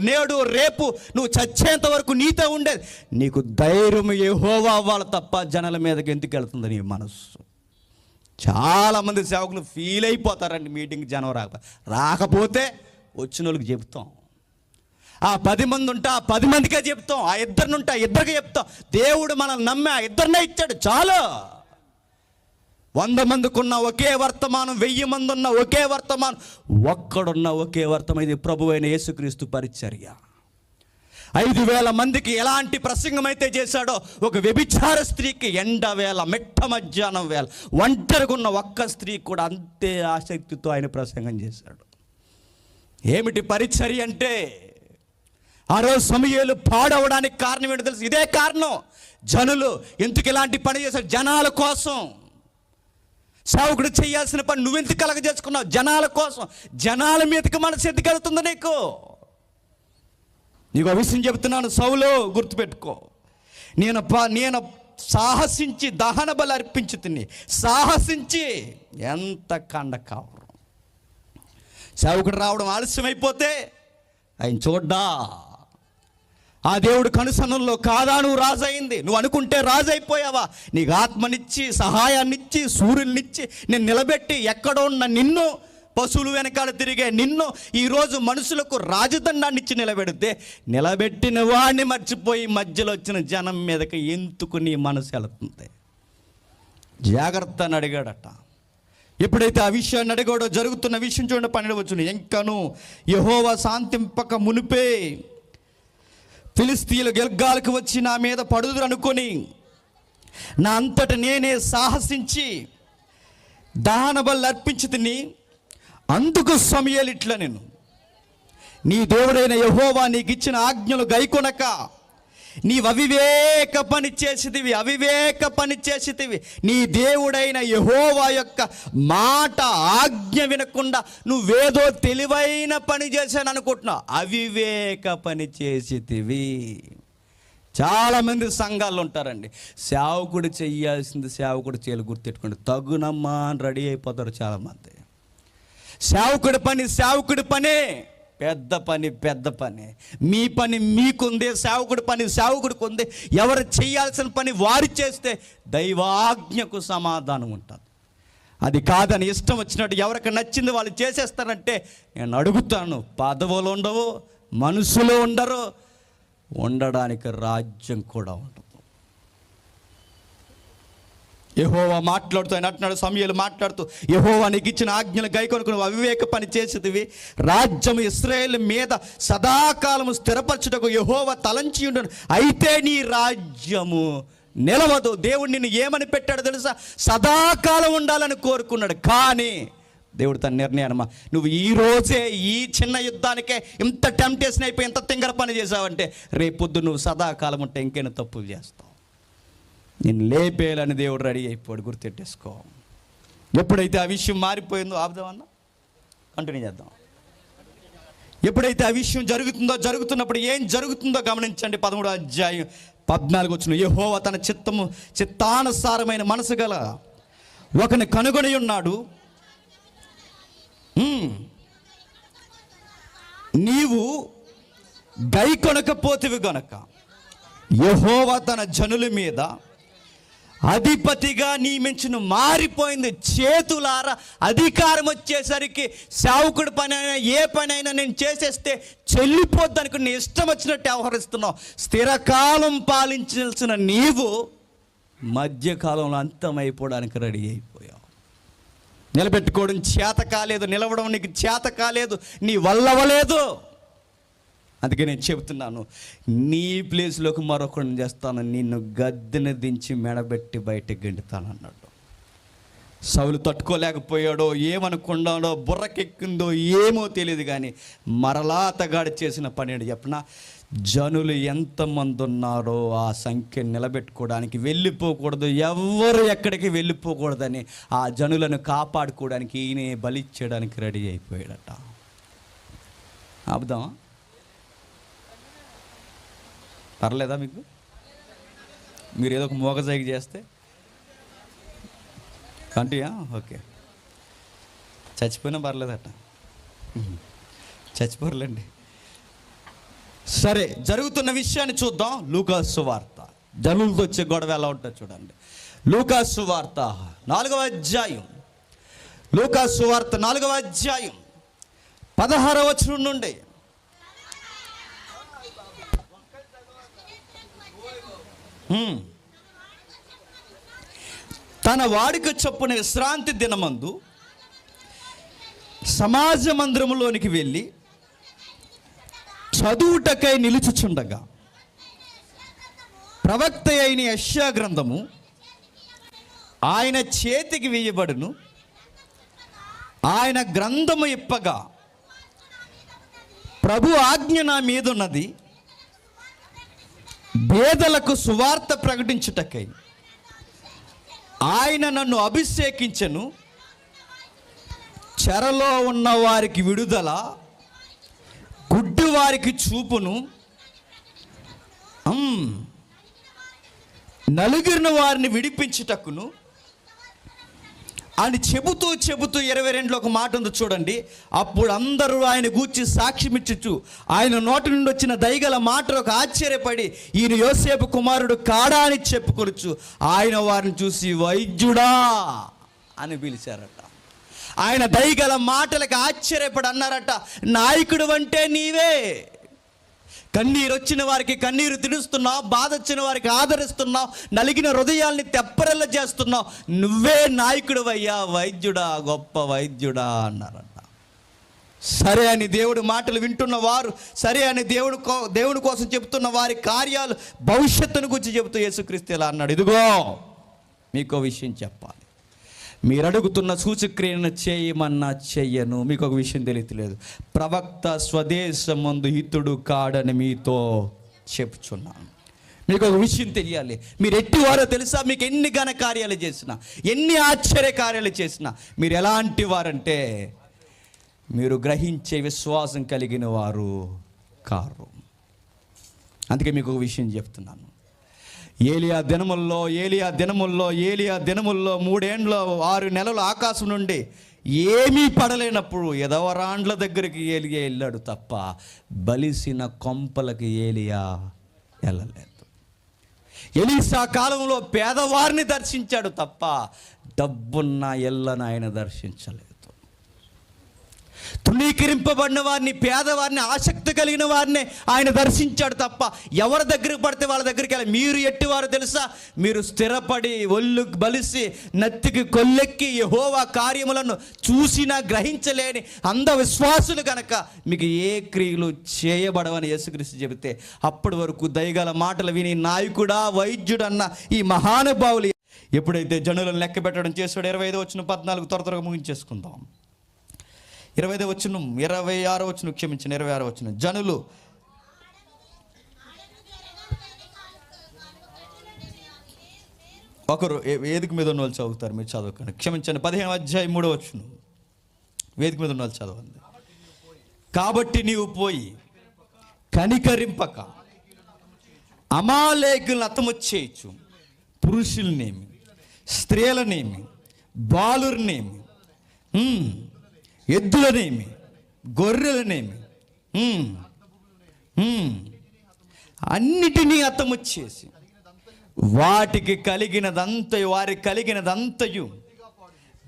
నేడు రేపు నువ్వు చచ్చేంత వరకు నీతో ఉండేది. నీకు ధైర్యం యెహోవా అవ్వాలి తప్ప జనుల మీదకి ఎందుకు వెళ్తుంది నీ మనస్సు? చాలామంది సేవకులు ఫీల్ అయిపోతారండి మీటింగ్ జనం రాకపోతే వచ్చిన వాళ్ళకి చెప్తాం. ఆ 10 మంది ఉంటే ఆ 10 మందికే చెప్తాం, ఆ 2 ఉంటే ఆ 2కే చెప్తాం. దేవుడు మనల్ని నమ్మే ఆ 2నే ఇచ్చాడు చాలు. 100 మందికి ఉన్న ఒకే వర్తమానం, 1000 మంది ఉన్న ఒకే వర్తమానం, ఒక్కడున్న ఒకే వర్తమానం. ఇది ప్రభు అయిన యేసుక్రీస్తు పరిచర్య. 5000 మందికి ఎలాంటి ప్రసంగం అయితే చేశాడో, ఒక వ్యభిచార స్త్రీకి ఎండవేళ మిట్ట మధ్యాహ్నం వేళ ఒంటరిగా ఉన్న ఒక్క స్త్రీ కూడా అంతే ఆసక్తితో ఆయన ప్రసంగం చేశాడు. ఏమిటి పరిచర్య అంటే? ఆ రోజు సమూయేలు పాడవడానికి కారణం ఏంటో తెలుసు? ఇదే కారణం. జనులు ఎందుకు ఇలాంటి పని చేశారు? జనాల కోసం. సేవకుడు చేయాల్సిన పని నువ్వెందుకు కలగజేసుకున్నావు? జనాల కోసం. జనాల మీదకి మనసు ఎందుకు వెళ్తుంది నీకు? నీకు విషయం చెబుతున్నాను, సౌలు గుర్తుపెట్టుకో. నేను సాహసించి దహన బలి అర్పించి తిని, సాహసించి ఎంత కండకావరం. సేవకుడు రావడం ఆలస్యమైపోతే ఆయన చూడ్డా. ఆ దేవుడు కనుసన్నంలో కాదా నువ్వు రాజు అయింది? నువ్వు అనుకుంటే రాజు అయిపోయావా? నీకు ఆత్మనిచ్చి, సహాయాన్నిచ్చి, సూర్యునిచ్చి నేను నిలబెట్టి, ఎక్కడో ఉన్న నిన్ను, పశువులు వెనకాల తిరిగే నిన్ను ఈరోజు మనుషులకు రాజదండాన్ని ఇచ్చి నిలబెడితే, నిలబెట్టిన వాడిని మర్చిపోయి మధ్యలో వచ్చిన జనం మీదకి ఎందుకు నీ మనసు వెళుతుంది? జాగ్రత్త అని అడిగాడట. ఎప్పుడైతే ఆ విషయాన్ని అడిగాడో జరుగుతున్న విషయం చూడండి. 12వ వచనం, ఇంకను యెహోవా శాంతింపక మునిపే ఫిలిష్తీయులు గిల్గాలుకు వచ్చి నా మీద పడుదురు అనుకొని నా అంతట నేనే సాహసించి దహన బలి అర్పించి తిని. అందుకు సమూయేలు ఇట్లా, నేను నీ దేవుడైన యెహోవా నీకు ఇచ్చిన ఆజ్ఞలు గైకొనక నీవు అవివేక పని చేసితివి, అవివేక పని చేసితివి. నీ దేవుడైన యెహోవా యొక్క మాట, ఆజ్ఞ వినకుండా నువ్వేదో తెలివైన పని చేశాను అనుకుంటున్నావు. అవివేక పని చేసితివి. చాలామంది సంఘాలు ఉంటారండి, సేవకుడు చెయ్యాల్సింది సేవకుడు చేయాలి, గుర్తెట్టుకోండి. తగునమ్మా అని రెడీ అయిపోతారు చాలామంది. సేవకుడి పనే పెద్ద పని, పెద్ద పని. మీ పని మీకుంది, సేవకుడి పని సేవకుడికి ఉంది. ఎవరు చేయాల్సిన పని వారు చేస్తే దైవాజ్ఞకు సమాధానం ఉంటుంది. అది కాదని ఇష్టం వచ్చినట్టు ఎవరికి నచ్చింది వాళ్ళు చేసేస్తారంటే నేను అడుగుతాను, పదవులు ఉండవు, మనుషులు ఉండరు, ఉండడానికి రాజ్యం కూడా ఉండదు. యెహోవా మాట్లాడుతూ ఆయన అంటున్నాడు, సమూయేలు మాట్లాడుతూ, యెహోవా నీకు ఇచ్చిన ఆజ్ఞలు గైకొనుకు నువ్వు అవివేక పని చేసేదివి. రాజ్యము ఇశ్రాయేలు మీద సదాకాలము స్థిరపరచుటకు యెహోవా తలంచి ఉండను, అయితే నీ రాజ్యము నిలవదు. దేవుడు నిన్ను ఏమని పెట్టాడు తెలుసా? సదాకాలం ఉండాలని కోరుకున్నాడు. కానీ దేవుడు తన నిర్ణయాన్ని, నువ్వు ఈ రోజే ఈ చిన్న యుద్ధానికే ఇంత టెంప్టేషన్ అయిపోయి ఇంత తింగర పని చేసావంటే రేపొద్దు నువ్వు సదాకాలం ఉంటే ఇంకైనా తప్పులు చేస్తావు. నేను లేపేయాలని దేవుడు రెడీ అయిపోయాడు, గుర్తెట్టేసుకో. ఎప్పుడైతే ఆ విషయం మారిపోయిందో, ఆపుదామన్నా కంటిన్యూ చేద్దాం. ఎప్పుడైతే ఆ విషయం జరుగుతున్నప్పుడు ఏం జరుగుతుందో గమనించండి. 13వ అధ్యాయం 14వ వచనం, యెహోవా తన చిత్తానుసారమైన మనసు గల ఒకని కనుగొని ఉన్నాడు. నీవు గైకొనకపోతివి గనక యెహోవా తన జనుల మీద అధిపతిగా నియమించిన మారిపోయింది. చేతులారా అధికారం వచ్చేసరికి సేవకుడి పని అయినా ఏ పని అయినా నేను చేసేస్తే చెల్లిపోద్ది అనుకుని ఇష్టం వచ్చినట్టు వ్యవహరిస్తున్నావు. స్థిరకాలం పాలించాల్సిన నీవు మధ్యకాలంలో అంతమైపోవడానికి రెడీ అయిపోయావు. నిలబెట్టుకోవడం చేత కాలేదు, నిలవడం నీకు చేత కాలేదు, నీ వల్లవలేదు. అందుకే నేను చెబుతున్నాను, నీ ప్లేస్లోకి మరొకరిని చేస్తాను, నిన్ను గద్దెని దించి మెడబెట్టి బయటకు గెంటుతానన్నాడు. సౌలు తట్టుకోలేకపోయాడో, ఏమనుకున్నాడో, బుర్రకెక్కిందో ఏమో తెలియదు, కానీ మరలా అతగాడు చేసిన పని ఏంటి చెప్పిన, జనులు ఎంతమంది ఉన్నారో ఆ సంఖ్య నిలబెట్టుకోవడానికి, వెళ్ళిపోకూడదు, ఎవరు ఎక్కడికి వెళ్ళిపోకూడదని ఆ జనులను కాపాడుకోవడానికి ఈయనే బలిచ్చేయడానికి రెడీ అయిపోయాడట. ఆపుదామా? పర్లేదా మీకు? మీరు ఏదో ఒక మోగజాయికి చేస్తే కంటియా? ఓకే, చచ్చిపోయినా పర్లేదట, చచ్చిపోర్లేండి. సరే, జరుగుతున్న విషయాన్ని చూద్దాం. లూకా సువార్త, జనులతో వచ్చే గొడవ ఎలా ఉంటుందో చూడండి. లూకా సువార్త 4వ అధ్యాయం, లూకా సువార్త 4వ అధ్యాయం 16వ వచనం నుండి. తన వాడికి చొప్పున విశ్రాంతి దినమందు సమాజ మందిరములోనికి వెళ్ళి చదువుటకై నిలుచుచుండగా ప్రవక్త అయిన యెషయా గ్రంథము ఆయన చేతికి వేయబడును. ఆయన గ్రంథము ఇప్పగా ప్రభు ఆజ్ఞ నా మీదున్నది, పేదలకు సువార్త ప్రకటించుటకై ఆయన నన్ను అభిషేకించెను. చెరలో ఉన్న వారికి విడుదల, గుడ్డి వారికి చూపును, నలుగురిన వారిని విడిపించుటకును అని చెబుతూ 22లో ఒక మాట ఉంది చూడండి. అప్పుడు అందరూ ఆయన గూర్చి సాక్ష్యమిచ్చుచు ఆయన నోటి నుండి వచ్చిన దయగల మాటలకు ఆశ్చర్యపడి ఈయన యోసేపు కుమారుడు కాడా అని చెప్పుకొనుచు ఆయన వారిని చూసి వైద్యుడా అని పిలిచారట. ఆయన దయగల మాటలకు ఆశ్చర్యపడి అన్నారట, నాయకుడు అంటే నీవే. కన్నీరు వచ్చిన వారికి కన్నీరు తిడుస్తున్నావు, బాధ వచ్చిన వారికి ఆదరిస్తున్నావు, నలిగిన హృదయాల్ని తెప్పరెల్ల చేస్తున్నావు, నువ్వే నాయకుడు అయ్యా, వైద్యుడా, గొప్ప వైద్యుడా అన్నారట. సరే అని దేవుడి మాటలు వింటున్న వారు, సరే అని దేవుడి కోసం చెప్తున్న వారి కార్యాలు, భవిష్యత్తును గురించి చెబుతూ యేసుక్రీస్తు ఇలా అన్నాడు, ఇదిగో మీకో విషయం చెప్పాలి, మీరు అడుగుతున్న సూచక్రియను చేయమన్నా చెయ్యను. మీకు ఒక విషయం తెలియట్లేదు, ప్రవక్త స్వదేశమందు హితుడు కాడని మీతో చెప్పుచున్నాను. మీకు ఒక విషయం తెలియాలి, మీరు ఎట్టివారో తెలుసా? మీకు ఎన్ని ఘన కార్యాలు చేసినా, ఎన్ని ఆశ్చర్య కార్యాలు చేసినా మీరు ఎలాంటి వారంటే మీరు గ్రహించే విశ్వాసం కలిగిన వారు కారు. అందుకే మీకు ఒక విషయం చెప్తున్నాను. ఏలియా దినముల్లో 3 ఏండ్లు 6 నెలలు ఆకాశం నుండి ఏమీ పడలేనప్పుడు ఎదవరాండ్ల దగ్గరికి ఏలియా వెళ్ళాడు తప్ప బలిసిన కొంపలకి ఏలియా వెళ్ళలేదు. ఎలీసా కాలంలో పేదవారిని దర్శించాడు తప్ప డబ్బున్న ఎల్లను ఆయన దర్శించలేదు. తృణీకరింపబడిన వారిని, పేదవారిని, ఆసక్తి కలిగిన వారిని ఆయన దర్శించాడు తప్ప ఎవరి దగ్గరికి పడితే వాళ్ళ దగ్గరికి వెళ్ళి. మీరు ఎట్టివారు తెలుసా? మీరు స్థిరపడి ఒళ్ళు బలిసి నత్తికి కొల్లెక్కి యెహోవా కార్యములను చూసినా గ్రహించలేని అంధ విశ్వాసులు కనుక మీకు ఏ క్రియలు చేయబడవని యేసుక్రీస్తు చెబితే అప్పటి వరకు దయగల మాటలు విని నాయకుడా, వైద్యుడన్న ఈ మహానుభావులు ఎప్పుడైతే జనులను లెక్క పెట్టడం చేస్తాడు. 25వ వచనం 14 త్వరగా ముగించేసుకుందాం. 25వ వచనం 26వ వచనం, క్షమించిన 26వ వచనం. జనులు ఒకరు వేదిక మీద ఉన్న వాళ్ళు చదువుతారు, మీరు చదువుకోండి. క్షమించండి, 15వ అధ్యాయం 3వ వచనం. వేదిక మీద ఉన్న వాళ్ళు చదవండి. కాబట్టి నీవు పోయి కనికరింపక అమాలేకులను హతముచేయచ్చు, పురుషులనేమి, స్త్రీలనేమి, బాలురనేమి, ఎద్దులనేమి, గొర్రెలనేమి, అన్నిటినీ హతము చేసి వారికి కలిగినదంతయు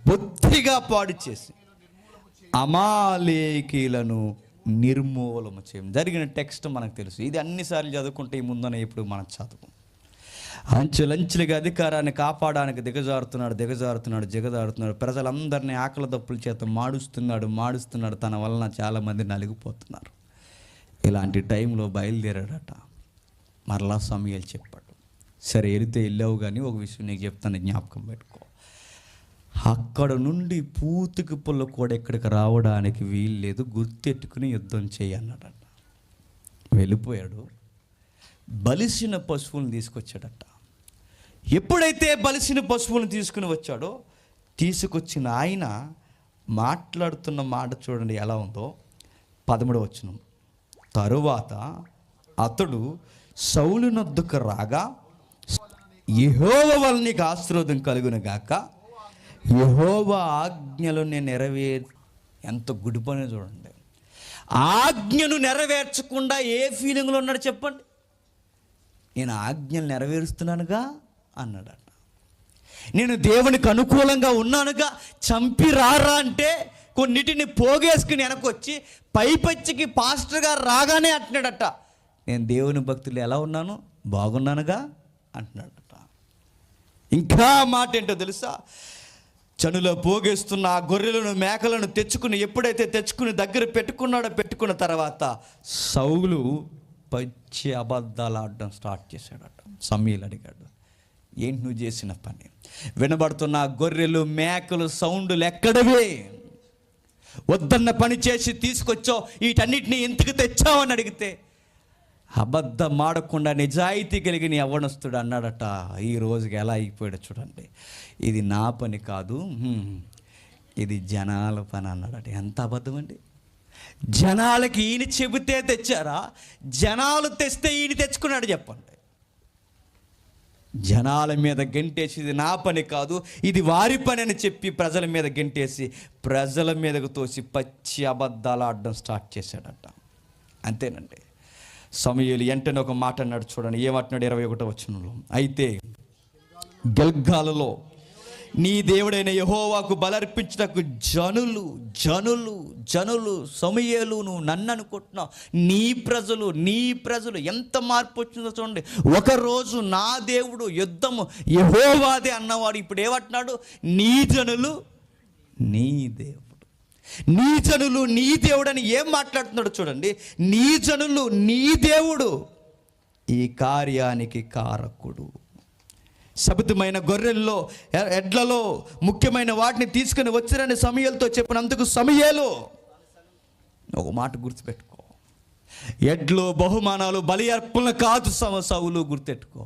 బొత్తిగా పాడు చేసి అమాలేకీలను నిర్మూలము చేయం. జరిగిన టెక్స్ట్ మనకు తెలుసు. ఇది అన్నిసార్లు చదువుకుంటే ఈ ముందన ఇప్పుడు మనం చదువు. అంచెలంచెలుగా అధికారాన్ని కాపాడడానికి దిగజారుతున్నాడు. ప్రజలందరినీ ఆకలి దప్పుల చేత మాడుస్తున్నాడు. తన వలన చాలామంది నలిగిపోతున్నారు. ఇలాంటి టైంలో బయలుదేరాడట. మరలా సమూయేలు చెప్పాడు, సరే వెళితే వెళ్ళావు, కానీ ఒక విషయం నీకు చెప్తాను, జ్ఞాపకం పెట్టుకో. అక్కడ నుండి పూతికి పుల్ల కూడా ఇక్కడికి రావడానికి వీలు లేదు, గుర్తెట్టుకుని యుద్ధం చేయన్నాడట. వెళ్ళిపోయాడు. బలిసిన పశువులను తీసుకొచ్చాడట. ఎప్పుడైతే బలిసిన పశువులను తీసుకుని వచ్చాడో, తీసుకొచ్చిన ఆయన మాట్లాడుతున్న మాట చూడండి ఎలా ఉందో. 13వ వచనం, తరువాత అతడు సౌలు నొద్దకు రాగా, యెహోవా వలన నీకు ఆశీర్వాదం కలుగును గాక, యెహోవా ఆజ్ఞలు నేను ఎంత గుడి పని చూడండి. ఆజ్ఞను నెరవేర్చకుండా ఏ ఫీలింగ్లో ఉన్నాడు చెప్పండి. నేను ఆజ్ఞలు నెరవేరుస్తున్నానుగా అన్నాడట. నేను దేవునికి అనుకూలంగా ఉన్నానుగా, చంపి రారా అంటే కొన్నిటిని పోగేసుకుని వెనకొచ్చి పైపచ్చికి పాస్టర్ గారు రాగానే అంటున్నాడట, నేను దేవుని భక్తులు ఎలా ఉన్నాను, బాగున్నానుగా అంటున్నాడట. ఇంకా మాట ఏంటో తెలుసా, చనులో పోగేస్తున్న ఆ గొర్రెలను మేకలను ఎప్పుడైతే తెచ్చుకుని దగ్గర పెట్టుకున్న తర్వాత సౌలు పచ్చి అబద్ధాలు ఆడడం స్టార్ట్ చేశాడట. సమూయేలు అడిగాడు, ఏంటి నువ్వు చేసిన పని? వినబడుతున్న గొర్రెలు మేకలు సౌండ్లు ఎక్కడవే? వద్దన్న పని చేసి తీసుకొచ్చావు, వీటన్నిటిని ఎందుకు తెచ్చావు అని అడిగితే, అబద్ధం ఆడకుండా నిజాయితీ కలిగిన యవ్వనస్తుడు అన్నాడట. ఈ రోజుకి ఎలా అయిపోయాడు చూడండి. ఇది నా పని కాదు, ఇది జనాల పని అన్నాడట. ఎంత అబద్ధం అండి! జనాలకి ఈయన చెబితే తెచ్చారా, జనాలు తెస్తే ఈయన తెచ్చుకున్నాడు చెప్పండి. జనాల మీద గెంటేసి ఇది నా పని కాదు, ఇది వారి పని అని చెప్పి ప్రజల మీద గెంటేసి ప్రజల మీదకు తోసి పచ్చి అబద్ధాలు ఆడడం స్టార్ట్ చేశాడట. అంతేనండి. సమూయేలు వెంటనే ఒక మాట అన్నాడు చూడండి. ఏమంటున్నాడు? 21వ వచనంలో, అయితే గిల్గాలులో నీ దేవుడైన యెహోవాకు బలర్పించుటకు జనులు సమూయేలు, నువ్వు నన్ను అనుకుంటున్నావు, నీ ప్రజలు ఎంత మార్పు వచ్చిందో చూడండి. ఒకరోజు నా దేవుడు యుద్ధము యెహోవాదే అన్నవాడు ఇప్పుడు ఏమంటున్నాడు? నీ జనులు నీ దేవుడు, నీ జనులు నీ దేవుడు అని ఏం మాట్లాడుతున్నాడు చూడండి. నీ జనులు నీ దేవుడు, ఈ కార్యానికి కారకుడు. శబదమైన గొర్రెల్లో ఎడ్లలో ముఖ్యమైన వాటిని తీసుకుని వచ్చిరని సమూయేలుతో చెప్పినందుకు సమూయేలు ఒక మాట గుర్తుపెట్టుకో, ఎడ్లు బహుమానాలు బలి అర్పణలు కాదు సౌలు, గుర్తెట్టుకో.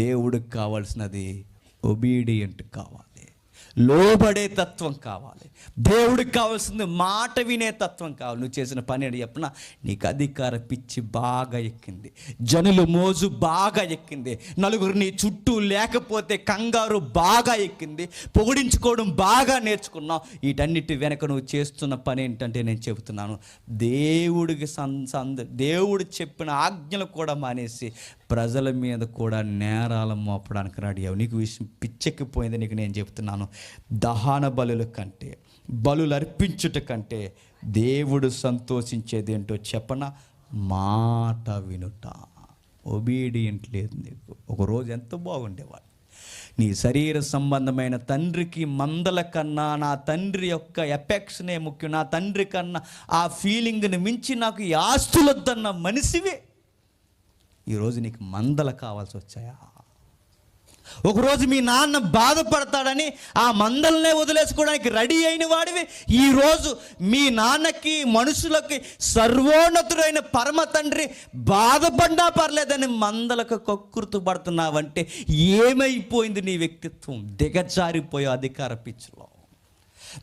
దేవుడికి కావాల్సినది ఒబీడియంట్ కావాలి, లోబడే తత్వం కావాలి. దేవుడికి కావాల్సింది మాట వినే తత్వం కావాలి. నువ్వు చేసిన పని అని చెప్పిన నీకు అధికార పిచ్చి బాగా ఎక్కింది, జనులు మోజు బాగా ఎక్కింది, నలుగురు నీ చుట్టూ లేకపోతే కంగారు బాగా ఎక్కింది, పొగిడించుకోవడం బాగా నేర్చుకున్నావు. వీటన్నిటి వెనక నువ్వు చేస్తున్న పని ఏంటంటే నేను చెబుతున్నాను, దేవుడు చెప్పిన ఆజ్ఞలు కూడా మానేసి ప్రజల మీద కూడా నేరాలు మోపడానికి రెడీ అవ్వు. నీకు విషయం పిచ్చెక్కిపోయింది. నీకు నేను చెప్తున్నాను, దహన బలుల కంటే, బలులు అర్పించుట కంటే దేవుడు సంతోషించేది ఏంటో చెప్పన, మాట వినుట. ఒబీడియంట్ లేదు నీకు. ఒకరోజు ఎంతో బాగుండేవాడు. నీ శరీర సంబంధమైన తండ్రికి మందల కన్నా నా తండ్రి యొక్క ఎఫెక్షనే ముఖ్యం, నా తండ్రి కన్నా ఆ ఫీలింగ్ని మించి నాకు ఈ ఆస్తులు వద్దన్న మనిషివే. ఈరోజు నీకు మందలు కావాల్సి వచ్చాయా? ఒకరోజు మీ నాన్న బాధపడతాడని ఆ మందలనే వదిలేసుకోవడానికి రెడీ అయిన వాడివి. ఈరోజు మీ నాన్నకి మనుషులకి సర్వోన్నతుడైన పరమ తండ్రి బాధపడినా పర్లేదని మందలకు కక్కుర్తు పడుతున్నావంటే ఏమైపోయింది నీ వ్యక్తిత్వం? దిగజారిపోయావు అధికార పిచ్చిలో,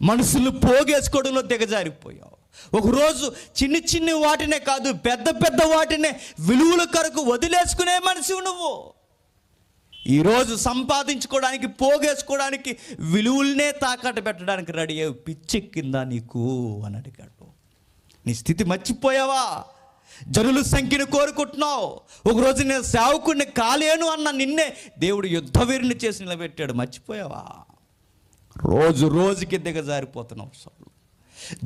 మనుషులు పోగేసుకోవడంలో దిగజారిపోయావు. ఒకరోజు చిన్ని వాటినే కాదు, పెద్ద వాటినే విలువల కొరకు వదిలేసుకునే మనిషివి నువ్వు. ఈరోజు సంపాదించుకోవడానికి, పోగేసుకోవడానికి, విలువలనే తాకట్టు పెట్టడానికి రెడీ అయ్యి పిచ్చెక్కిందా నీకు అని అడిగాడు. నీ స్థితి మర్చిపోయావా? జనుల సంఖ్యను కోరుకుంటున్నావు. ఒకరోజు నేను సేవకుడిని కాలేను అన్న నిన్నే దేవుడు యుద్ధవీరుని చేసి నిలబెట్టాడు. మర్చిపోయావా? రోజు రోజుకి దిగజారిపోతున్నావు. సౌలు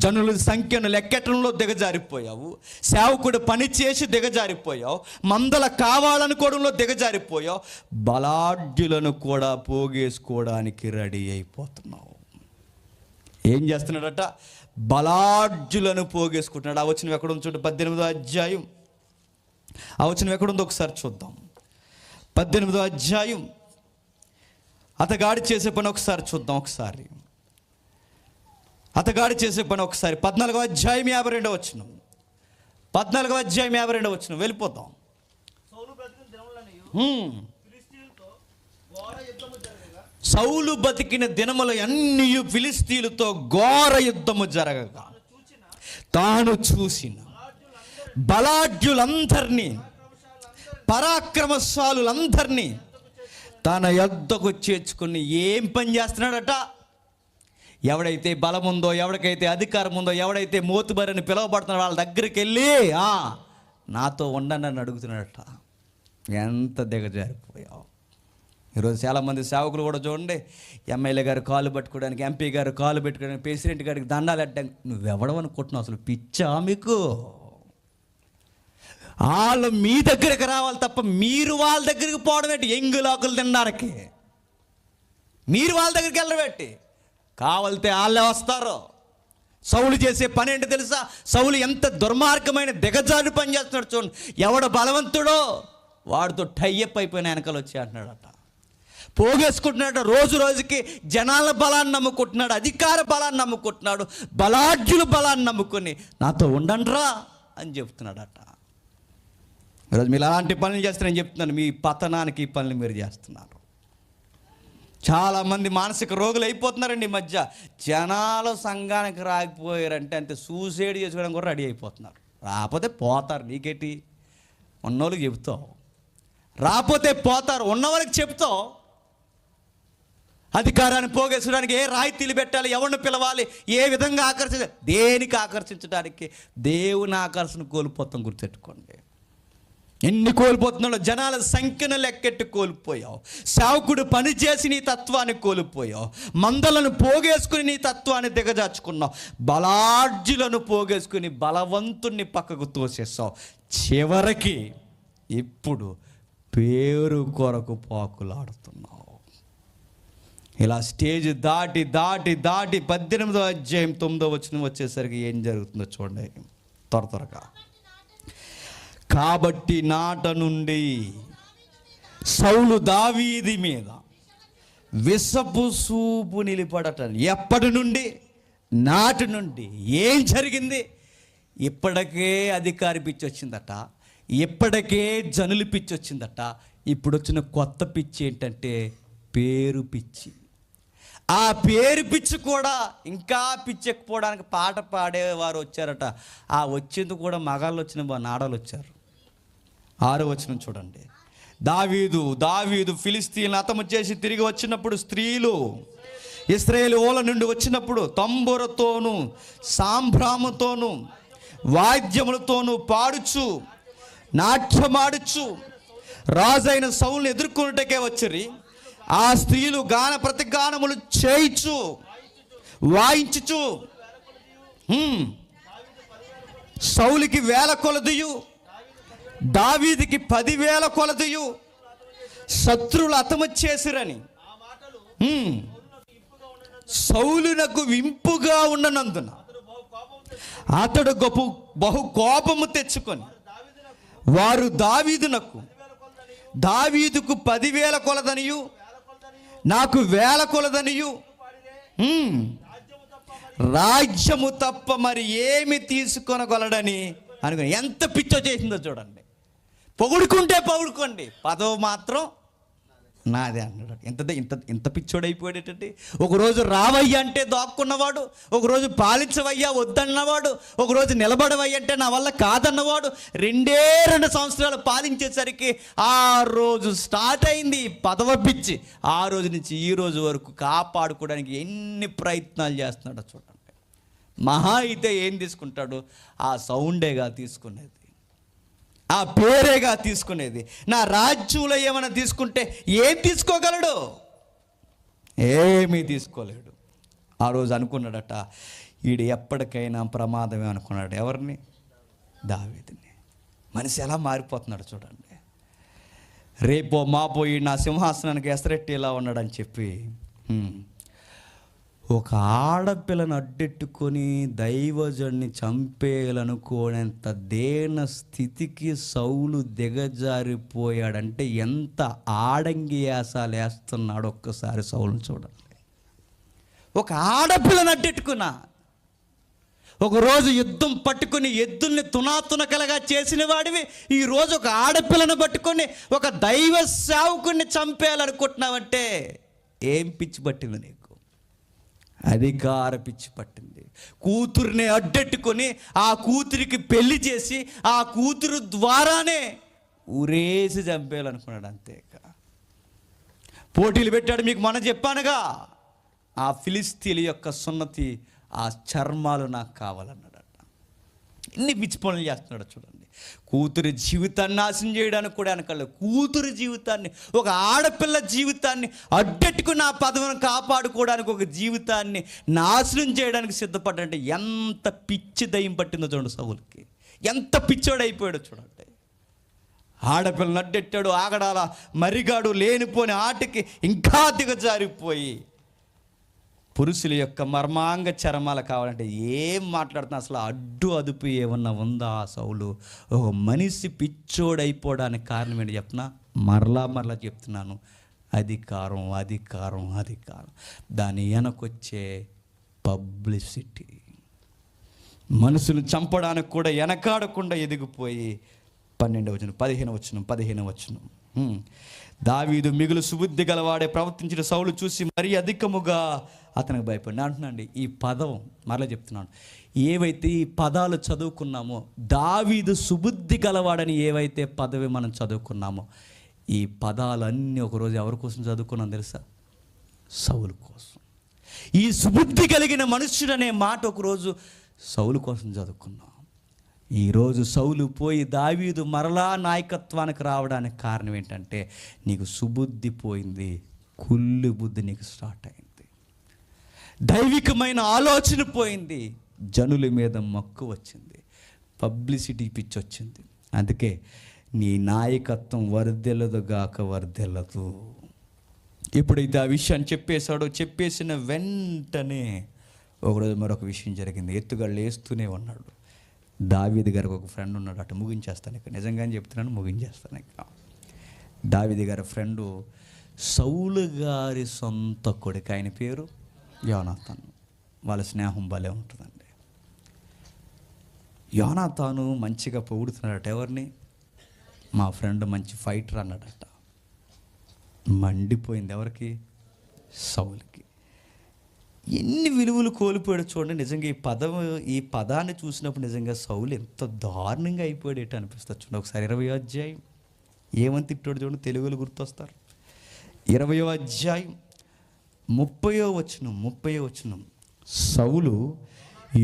జనుల సంఖ్యను లెక్కటంలో దిగజారిపోయావు. సేవకుడు పని చేసి దిగజారిపోయావు. మందల కావాలనుకోవడంలో దిగజారిపోయావు. బలాఢ్యులను కూడా పోగేసుకోవడానికి రెడీ అయిపోతున్నావు. ఏం చేస్తున్నాడట? బలాఢ్యులను పోగేసుకుంటున్నాడు. ఆ వచనం ఎక్కడుందో చూడండి, 18వ అధ్యాయం. ఆ వచనం ఎక్కడుందో ఒకసారి చూద్దాం. 18వ అధ్యాయం అతగాడి చేసే పని ఒకసారి చూద్దాం. అతగాడి చేసే పని ఒకసారి 14వ అధ్యాయం 52వ వచనం. 14వ అధ్యాయం 52వ వచనం వెళ్ళిపోతాం. సౌలు బతికిన దినములు అన్నీ ఫిలిస్తీయులతో ఘోర యుద్ధము జరగగా తాను చూసిన బలాఢ్యులందరినీ, పరాక్రమశాలులందరినీ తన యొద్దకు చేర్చుకుని ఏం పని చేస్తున్నాడట? ఎవడైతే బలం ఉందో, ఎవరికైతే అధికారం ఉందో, ఎవడైతే మోతుబరిని పిలువబడుతున్నాడో వాళ్ళ దగ్గరికి వెళ్ళి నాతో ఉండండి అని అడుగుతున్నాడట. ఎంత దిగజారిపోయావు! ఈరోజు చాలామంది సేవకులు కూడా చూడండి, ఎమ్మెల్యే గారు కాలు పట్టుకోవడానికి, ఎంపీ గారు కాలు పెట్టుకోవడానికి, ప్రెసిడెంట్ గారికి దండాలు పెట్టడానికి. నువ్వెవడవనుకుంటున్నావు? అసలు పిచ్చా మీకు? వాళ్ళు మీ దగ్గరికి రావాలి తప్ప మీరు వాళ్ళ దగ్గరికి పోవడం ఏంటి? ఎంగులాకులు తినడానికి మీరు వాళ్ళ దగ్గరికి వెళ్ళబెట్టి కావాలితే వాళ్ళే వస్తారు. సౌలు చేసే పని ఏంటో తెలుసా? సౌలు ఎంత దుర్మార్గమైన దిగజారు పని చేస్తున్నాడు చూడండి. ఎవడ బలవంతుడో వాడితో టైఅప్ అయిపోయిన వెనకాల వచ్చి అంటున్నాడట. పోగేసుకుంటున్నాడు. రోజు రోజుకి జనాల బలాన్ని నమ్ముకుంటున్నాడు, అధికార బలాన్ని నమ్ముకుంటున్నాడు, బలాఢ్యుల బలాన్ని నమ్ముకొని నాతో ఉండండిరా అని చెప్తున్నాడట. ఈరోజు మీరు అలాంటి పనులు చేస్తారని చెప్తున్నాను. మీ పతనానికి ఈ పనులు మీరు చేస్తున్నారు. చాలామంది మానసిక రోగులు అయిపోతున్నారండి ఈ మధ్య. జనాలు సంఘానికి రాకపోయారంటే అంతే, సూసైడ్ చేసుకోవడం కూడా రెడీ అయిపోతున్నారు. రాకపోతే పోతారు. నీకేంటి? ఉన్నోళ్ళకి చెప్తావు, రాకపోతే పోతారు. ఉన్నవాళ్ళకి చెప్తావు. అధికారాన్ని పోగేసుకోవడానికి ఏ రాయితీలు పెట్టాలి, ఎవరిని పిలవాలి, ఏ విధంగా ఆకర్షించాలి, దేనికి ఆకర్షించడానికి? దేవుని ఆకర్షణ కోల్పోతాం. గుర్తెట్టుకోండి. ఎన్ని కోల్పోతున్నాడో! జనాల సంఖ్యను లెక్కెట్టి కోల్పోయావు. సేవకుడు పనిచేసి నీ తత్వాన్ని కోల్పోయావు. మందలను పోగేసుకుని నీ తత్వాన్ని దిగజార్చుకున్నావు. బలాఢ్యులను పోగేసుకుని బలవంతుణ్ణి పక్కకు తోసేసావు. చివరికి ఇప్పుడు పేరు కొరకు పాకులాడుతున్నావు. ఇలా స్టేజ్ దాటి 18వ అధ్యాయం 9వ వచనం వచ్చేసరికి ఏం జరుగుతుందో చూడండి త్వరగా. కాబట్టి నాట నుండి సౌలు దావీది మీద విషపు సూపు నిలిపడట. ఎప్పటి నుండి? నాటి నుండి. ఏం జరిగింది? ఇప్పటికే అధికారి పిచ్చి వచ్చిందట, ఇప్పటికే జనులు పిచ్చి వచ్చిందట. ఇప్పుడు వచ్చిన కొత్త పిచ్చి ఏంటంటే పేరు పిచ్చి. ఆ పేరు పిచ్చి కూడా ఇంకా పిచ్చెక్కిపోవడానికి పాట పాడేవారు వచ్చారట. ఆ వచ్చింది కూడా మగాళ్ళు వచ్చిన నాడాలు వచ్చారు. 6వ వచనం చూడండి. దావీదు ఫిలిస్తీయులను హతము చేసి తిరిగి వచ్చినప్పుడు స్త్రీలు ఇశ్రాయేలు ఓల నుండి వచ్చినప్పుడు తంబురతోనూ సాంబ్రాముతోనూ వాద్యములతోనూ పాడుచు నాట్యమాడుచు రాజైన సౌలును ఎదుర్కొనుటకే వచ్చిరి. ఆ స్త్రీలు గాన ప్రతిగానములు చేయిచు వాయించుచు సౌలుకి 1000 కొలదియు దావీదుకి 10,000 కొలదియు శత్రువులు హతము చేసిరని సౌలునకు వింపుగా ఉండనందున అతడు బహు కోపము తెచ్చుకొని వారు దావీదుకు 10,000 కొలదనియు నాకు 1000 కొలదనియు రాజ్యము తప్ప మరి ఏమి తీసుకొనగలడని అనుకుని ఎంత పిచ్చో చేసిందో చూడండి. పొగుడుకుంటే పొగుడుకోండి, పదవి మాత్రం నాదే అన్నాడు. ఇంత పిచ్చోడైపోయాడేటండి. ఒకరోజు రావయ్య అంటే దాక్కున్నవాడు, ఒకరోజు పాలించవయ్యా వద్దన్నవాడు, ఒకరోజు నిలబడవయ్య అంటే నా వల్ల కాదన్నవాడు 2 సంవత్సరాలు పాలించేసరికి ఆ రోజు స్టార్ట్ అయింది పదవి పిచ్చి. ఆ రోజు నుంచి ఈ రోజు వరకు కాపాడుకోవడానికి ఎన్ని ప్రయత్నాలు చేస్తున్నాడో చూడండి. మహా అయితే ఏం తీసుకుంటాడు? ఆ సౌండేగా తీసుకునేది. ఆ పేరేగా తీసుకునేది. నా రాజ్యంలో ఏమైనా తీసుకుంటే ఏం తీసుకోగలడు? ఏమీ తీసుకోలేడు. ఆ రోజు అనుకున్నాడట, వీడు ఎప్పటికైనా ప్రమాదమే అనుకున్నాడు. ఎవరిని? దావీదుని. మనిషి ఎలా మారిపోతున్నాడు చూడండి. రేపో మాపో ఈ నా సింహాసనానికి ఎసరెట్టేలా ఉన్నాడని చెప్పి ఒక ఆడపిల్లను అడ్డెట్టుకొని దైవజుడిని చంపేయాలనుకోనేంత దేన స్థితికి సౌలు దిగజారిపోయాడంటే ఎంత ఆడంగియాసాలు వేస్తున్నాడు ఒక్కసారి సౌలుని చూడండి. ఒక ఆడపిల్లను అడ్డెట్టుకున్నా, ఒకరోజు యుద్ధం పట్టుకుని ఎద్దుల్ని తునాతునకలుగా చేసిన వాడివి, ఈరోజు ఒక ఆడపిల్లను పట్టుకొని ఒక దైవ సేవకుడిని చంపేయాలనుకుంటున్నావంటే ఏం పిచ్చి పట్టింది నీకు? అధికార పిచ్చి పట్టింది. కూతురుని అడ్డెట్టుకొని ఆ కూతురికి పెళ్లి చేసి ఆ కూతురు ద్వారానే ఊరేసి చంపేయాలనుకున్నాడు. అంతేక పోటీలు పెట్టాడు. మీకు మొన్న చెప్పానుగా, ఆ ఫిలిస్తీన్ల యొక్క సున్నతి ఆ చర్మాలు నాకు కావాలన్నాడట. ఎన్ని పిచ్చి పనులు చేస్తున్నాడు చూడండి. కూతురి జీవితాన్ని నాశనం చేయడానికి కూడా వెనకాల, కూతురి జీవితాన్ని, ఒక ఆడపిల్ల జీవితాన్ని అడ్డెట్టుకుని ఆ పదవిని కాపాడుకోవడానికి ఒక జీవితాన్ని నాశనం చేయడానికి సిద్ధపడ్డంటే ఎంత పిచ్చి దయ్యం పట్టిందో చూడండి సౌలుకి. ఎంత పిచ్చోడు అయిపోయాడో చూడండి. ఆడపిల్లని అడ్డెట్టాడు, ఆగడాల మరిగాడు, లేనిపోని ఆటకి ఇంకా దిగజారిపోయి పురుషుల యొక్క మర్మాంగ చర్మాలు కావాలంటే ఏం మాట్లాడుతున్నా? అసలు అడ్డు అదుపు ఏమన్నా ఉందా? ఆ సౌలు ఒక మనిషి పిచ్చోడైపోవడానికి కారణం ఏంటి చెప్పనా? మరలా చెప్తున్నాను, అధికారం అధికారం అధికారం. దాని వెనకొచ్చే పబ్లిసిటీ. మనుషులు చంపడానికి కూడా వెనకాడకుండా ఎదిగిపోయి 12వ వచనం 15వ వచనం దావీదు మిగులు సుబుద్ధి గలవాడే ప్రవర్తించిన సౌలు చూసి మరీ అధికముగా అతనికి భయపడి అంటున్నాండి. ఈ పదం మరలా చెప్తున్నాను, ఏవైతే ఈ పదాలు చదువుకున్నామో, దావీదు సుబుద్ధి గలవాడని ఏవైతే పదవి మనం చదువుకున్నామో, ఈ పదాలన్నీ ఒకరోజు ఎవరి కోసం చదువుకున్నాం తెలుసా? సౌలు కోసం. ఈ సుబుద్ధి కలిగిన మనుష్యుడు అనే మాట ఒకరోజు సౌలు కోసం చదువుకున్నాం. ఈరోజు సౌలు పోయి దావీదు మరలా నాయకత్వానికి రావడానికి కారణం ఏంటంటే నీకు సుబుద్ధి పోయింది, కుళ్ళు బుద్ధి నీకు స్టార్ట్ అయింది, దైవికమైన ఆలోచన పోయింది, జనుల మీద మక్కువ వచ్చింది, పబ్లిసిటీ పిచ్చి వచ్చింది. అందుకే నీ నాయకత్వం వర్ధిల్లదుగాక వర్ధిల్లదు. ఎప్పుడైతే ఆ విషయాన్ని చెప్పేశాడో, చెప్పేసిన వెంటనే ఒకరోజు మరొక విషయం జరిగింది. ఎత్తుగళ్ళు వేస్తూనే ఉన్నాడు. దావీదు గారికి ఒక ఫ్రెండ్ ఉన్నాడు. అటు ముగించేస్తాను ఇక, నిజంగానే చెప్తున్నాను, ముగించేస్తాను ఇక. దావీదు గారి ఫ్రెండు సౌలు గారి సొంత కొడుకు, ఆయన పేరు యోనాతాను. వాళ్ళ స్నేహం భలే ఉంటుందండి. యోనాతాను మంచిగా పొగుడుతున్నాడట. ఎవరిని? మా ఫ్రెండ్ మంచి ఫైటర్ అన్నాడట. మండిపోయింది ఎవరికి? సౌలుకి. ఎన్ని విలువలు కోల్పోయాడు చూడండి. నిజంగా ఈ పదాన్ని చూసినప్పుడు నిజంగా సౌలు ఎంత దారుణంగా అయిపోయాడు ఏంటి అనిపిస్తుంది చూడండి. ఒకసారి 20వ అధ్యాయం ఏమని తిట్టాడు చూడండి, తెలుగులో గుర్తొస్తారు. 20వ అధ్యాయం 30వ వచనం. సౌలు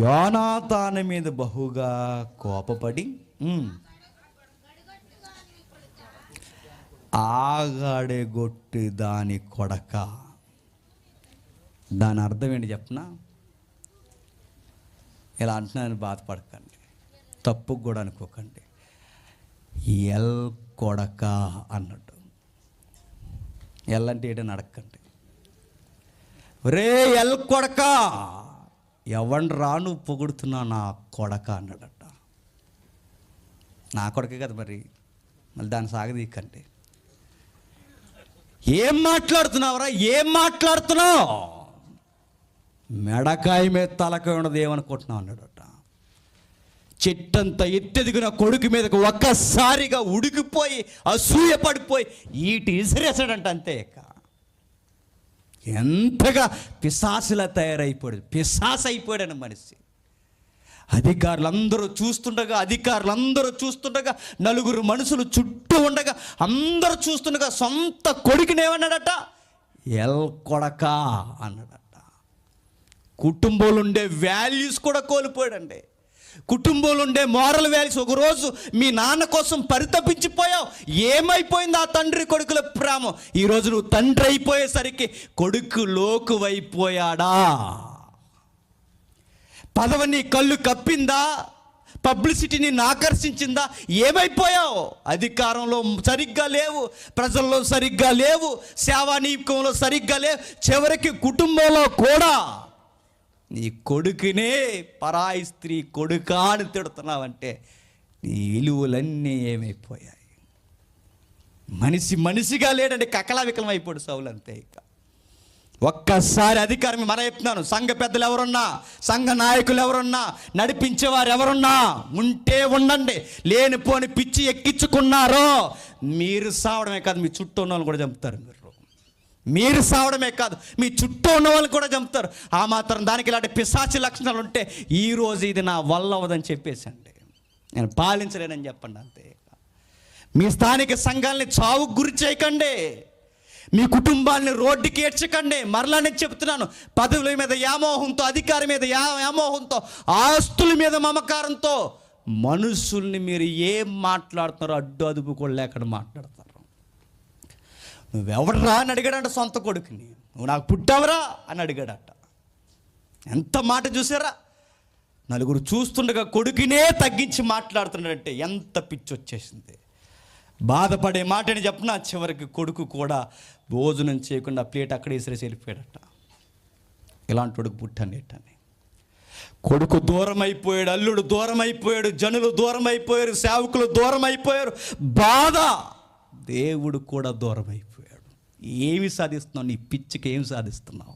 యోనాతాను మీద బహుగా కోపపడి ఆగాడెగొట్టి దాని కొడక. దాని అర్థం ఏంటి చెప్పనా? ఇలా అంటున్నాను, బాధపడకండి, తప్పు కూడా అనుకోకండి. ఎల్ కొడక అన్నట్టు. ఎల్ అంటే ఏంటని అడగండి. రే ఎల్ కొడక, ఎవరిని రాను పొగుడుతున్నా నా కొడక అన్నాడట. నా కొడకే కదా మరి, మళ్ళీ దాన్ని సాగదీకండి. ఏం మాట్లాడుతున్నావురా, ఏం మాట్లాడుతున్నావు? మెడకాయ మీద తలకాయ ఉన్నది ఏమనుకుంటున్నావు అన్నాడట. చెట్టంతా ఎత్తెదిగిన కొడుకు మీదకు ఒక్కసారిగా ఉడికిపోయి అసూయ పడిపోయి ఈటి ఇసిరేసాడంట. అంతే. ఎంతగా పిశాసులా తయారైపోయాడు, పిశాసు అయిపోయాడని మనిషి. అధికారులందరూ చూస్తుండగా నలుగురు మనుషులు చుట్టూ ఉండగా అందరూ చూస్తుండగా సొంత కొడుకుని ఏమన్నాడట? ఎల్ కొడక అన్నాడట. కుటుంబంలో ఉండే వాల్యూస్ కూడా కోల్పోయాడండి. కుటుంబంలో ఉండే మోరల్ వాల్యూస్. ఒకరోజు మీ నాన్న కోసం పరితపించిపోయావు, ఏమైపోయింది ఆ తండ్రి కొడుకుల ప్రేమ? ఈరోజు నువ్వు తండ్రి అయిపోయేసరికి కొడుకు లోకువైపోయాడా? పదవి నీ కళ్ళు కప్పిందా? పబ్లిసిటీ నిన్ను ఆకర్షించిందా? ఏమైపోయావు? అధికారంలో సరిగ్గా లేవు, ప్రజల్లో సరిగ్గా లేవు, సేవానీకంలో సరిగ్గా లేవు, చివరికి కుటుంబంలో కూడా నీ కొడుకునే పరాయి స్త్రీ కొడుకా అని తిడుతున్నావంటే నీ విలువలన్నీ ఏమైపోయాయి? మనిషిగా లేడంటే కకలావికలం అయిపోయాడు సౌలు. అంతే. ఇక ఒక్కసారి అధికారం మన చెప్తున్నాను, సంఘ పెద్దలు ఎవరున్నా, సంఘ నాయకులు ఎవరున్నా, నడిపించేవారు ఎవరున్నా ఉంటే ఉండండి. లేనిపోని పిచ్చి ఎక్కించుకున్నారో మీరు సావడమే కాదు, మీ చుట్టూ ఉన్న వాళ్ళు కూడా చంపుతారు. మీరు సావడమే కాదు, మీ చుట్టూ ఉన్న వాళ్ళు కూడా చంపుతారు. ఆ మాత్రం దానికి ఇలాంటి పిశాచి లక్షణాలు ఉంటే ఈరోజు ఇది నా వల్ల అవ్వదని చెప్పేసండి, నేను పాలించలేనని చెప్పండి. అంతే. మీ స్థానిక సంఘాలని చావుకు గురి చేయకండి, మీ కుటుంబాన్ని రోడ్డుకి ఏడ్చకండి. మరలా నేను చెప్తున్నాను, పదవుల మీద వ్యామోహంతో, అధికారం మీద వ్యామోహంతో, ఆస్తుల మీద మమకారంతో మనుషుల్ని మీరు ఏం మాట్లాడుతున్నారో అడ్డు అదుపు కూడా లేకుండా మాట్లాడతారు. నువ్వెవడరా అని అడిగాడంట సొంత కొడుకుని, నువ్వు నాకు పుట్టావరా అని అడిగాడట. ఎంత మాట చూసారా? నలుగురు చూస్తుండగా కొడుకునే తగ్గించి మాట్లాడుతున్నాడంటే ఎంత పిచ్చి వచ్చేసింది. బాధపడే మాటని చెప్పిన చివరికి కొడుకు కూడా భోజనం చేయకుండా ప్లేట్ అక్కడ విసిరేసి వెళ్ళిపోయాడట. ఇలాంటి కొడుకు పుట్టనేటని. కొడుకు దూరం అయిపోయాడు, అల్లుడు దూరం అయిపోయాడు, జనులు దూరం అయిపోయారు, సేవకులు దూరం అయిపోయారు. బాధ. దేవుడు కూడా దూరం అయిపోయాడు. ఏమి సాధిస్తున్నావు? నీ పిచ్చికి ఏమి సాధిస్తున్నావు?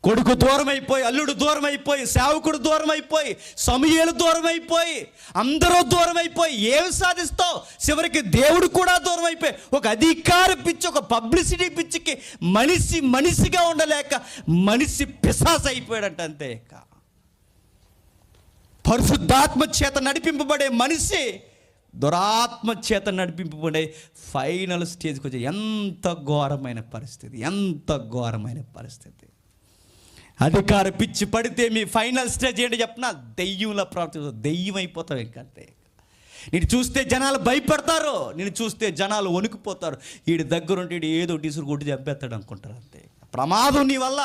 కొడుకు దూరం అయిపోయి, అల్లుడు దూరం అయిపోయి, సేవకుడు దూరం అయిపోయి, సమూయేలు దూరం అయిపోయి, అందరూ దూరం అయిపోయి ఏమి సాధిస్తావు? చివరికి దేవుడు కూడా దూరం అయిపోయి ఒక అధికార పిచ్చి, ఒక పబ్లిసిటీ పిచ్చికి మనిషిగా ఉండలేక మనిషి పిశాచ అయిపోయాడంట. అంతే. పరిశుద్ధాత్మ చేత నడిపింపబడే మనిషి దురాత్మ చేత నడిపింపబడే ఫైనల్ స్టేజ్కి వచ్చే ఎంత ఘోరమైన పరిస్థితి, ఎంత ఘోరమైన పరిస్థితి. అధికార పిచ్చి పడితే మీ ఫైనల్ స్టేజ్ ఏంటి చెప్పిన? దెయ్యంలో ప్రవర్తిస్తావు, దెయ్యం అయిపోతావు. ఇంకంతే. నేను చూస్తే జనాలు భయపడతారు, నేను చూస్తే జనాలు వణికిపోతారు. వీడి దగ్గరుంటే వీడు ఏదో డిసురు కొట్టి చంపేస్తాడు అనుకుంటారు. అంతే. ప్రమాదం నీ వల్ల.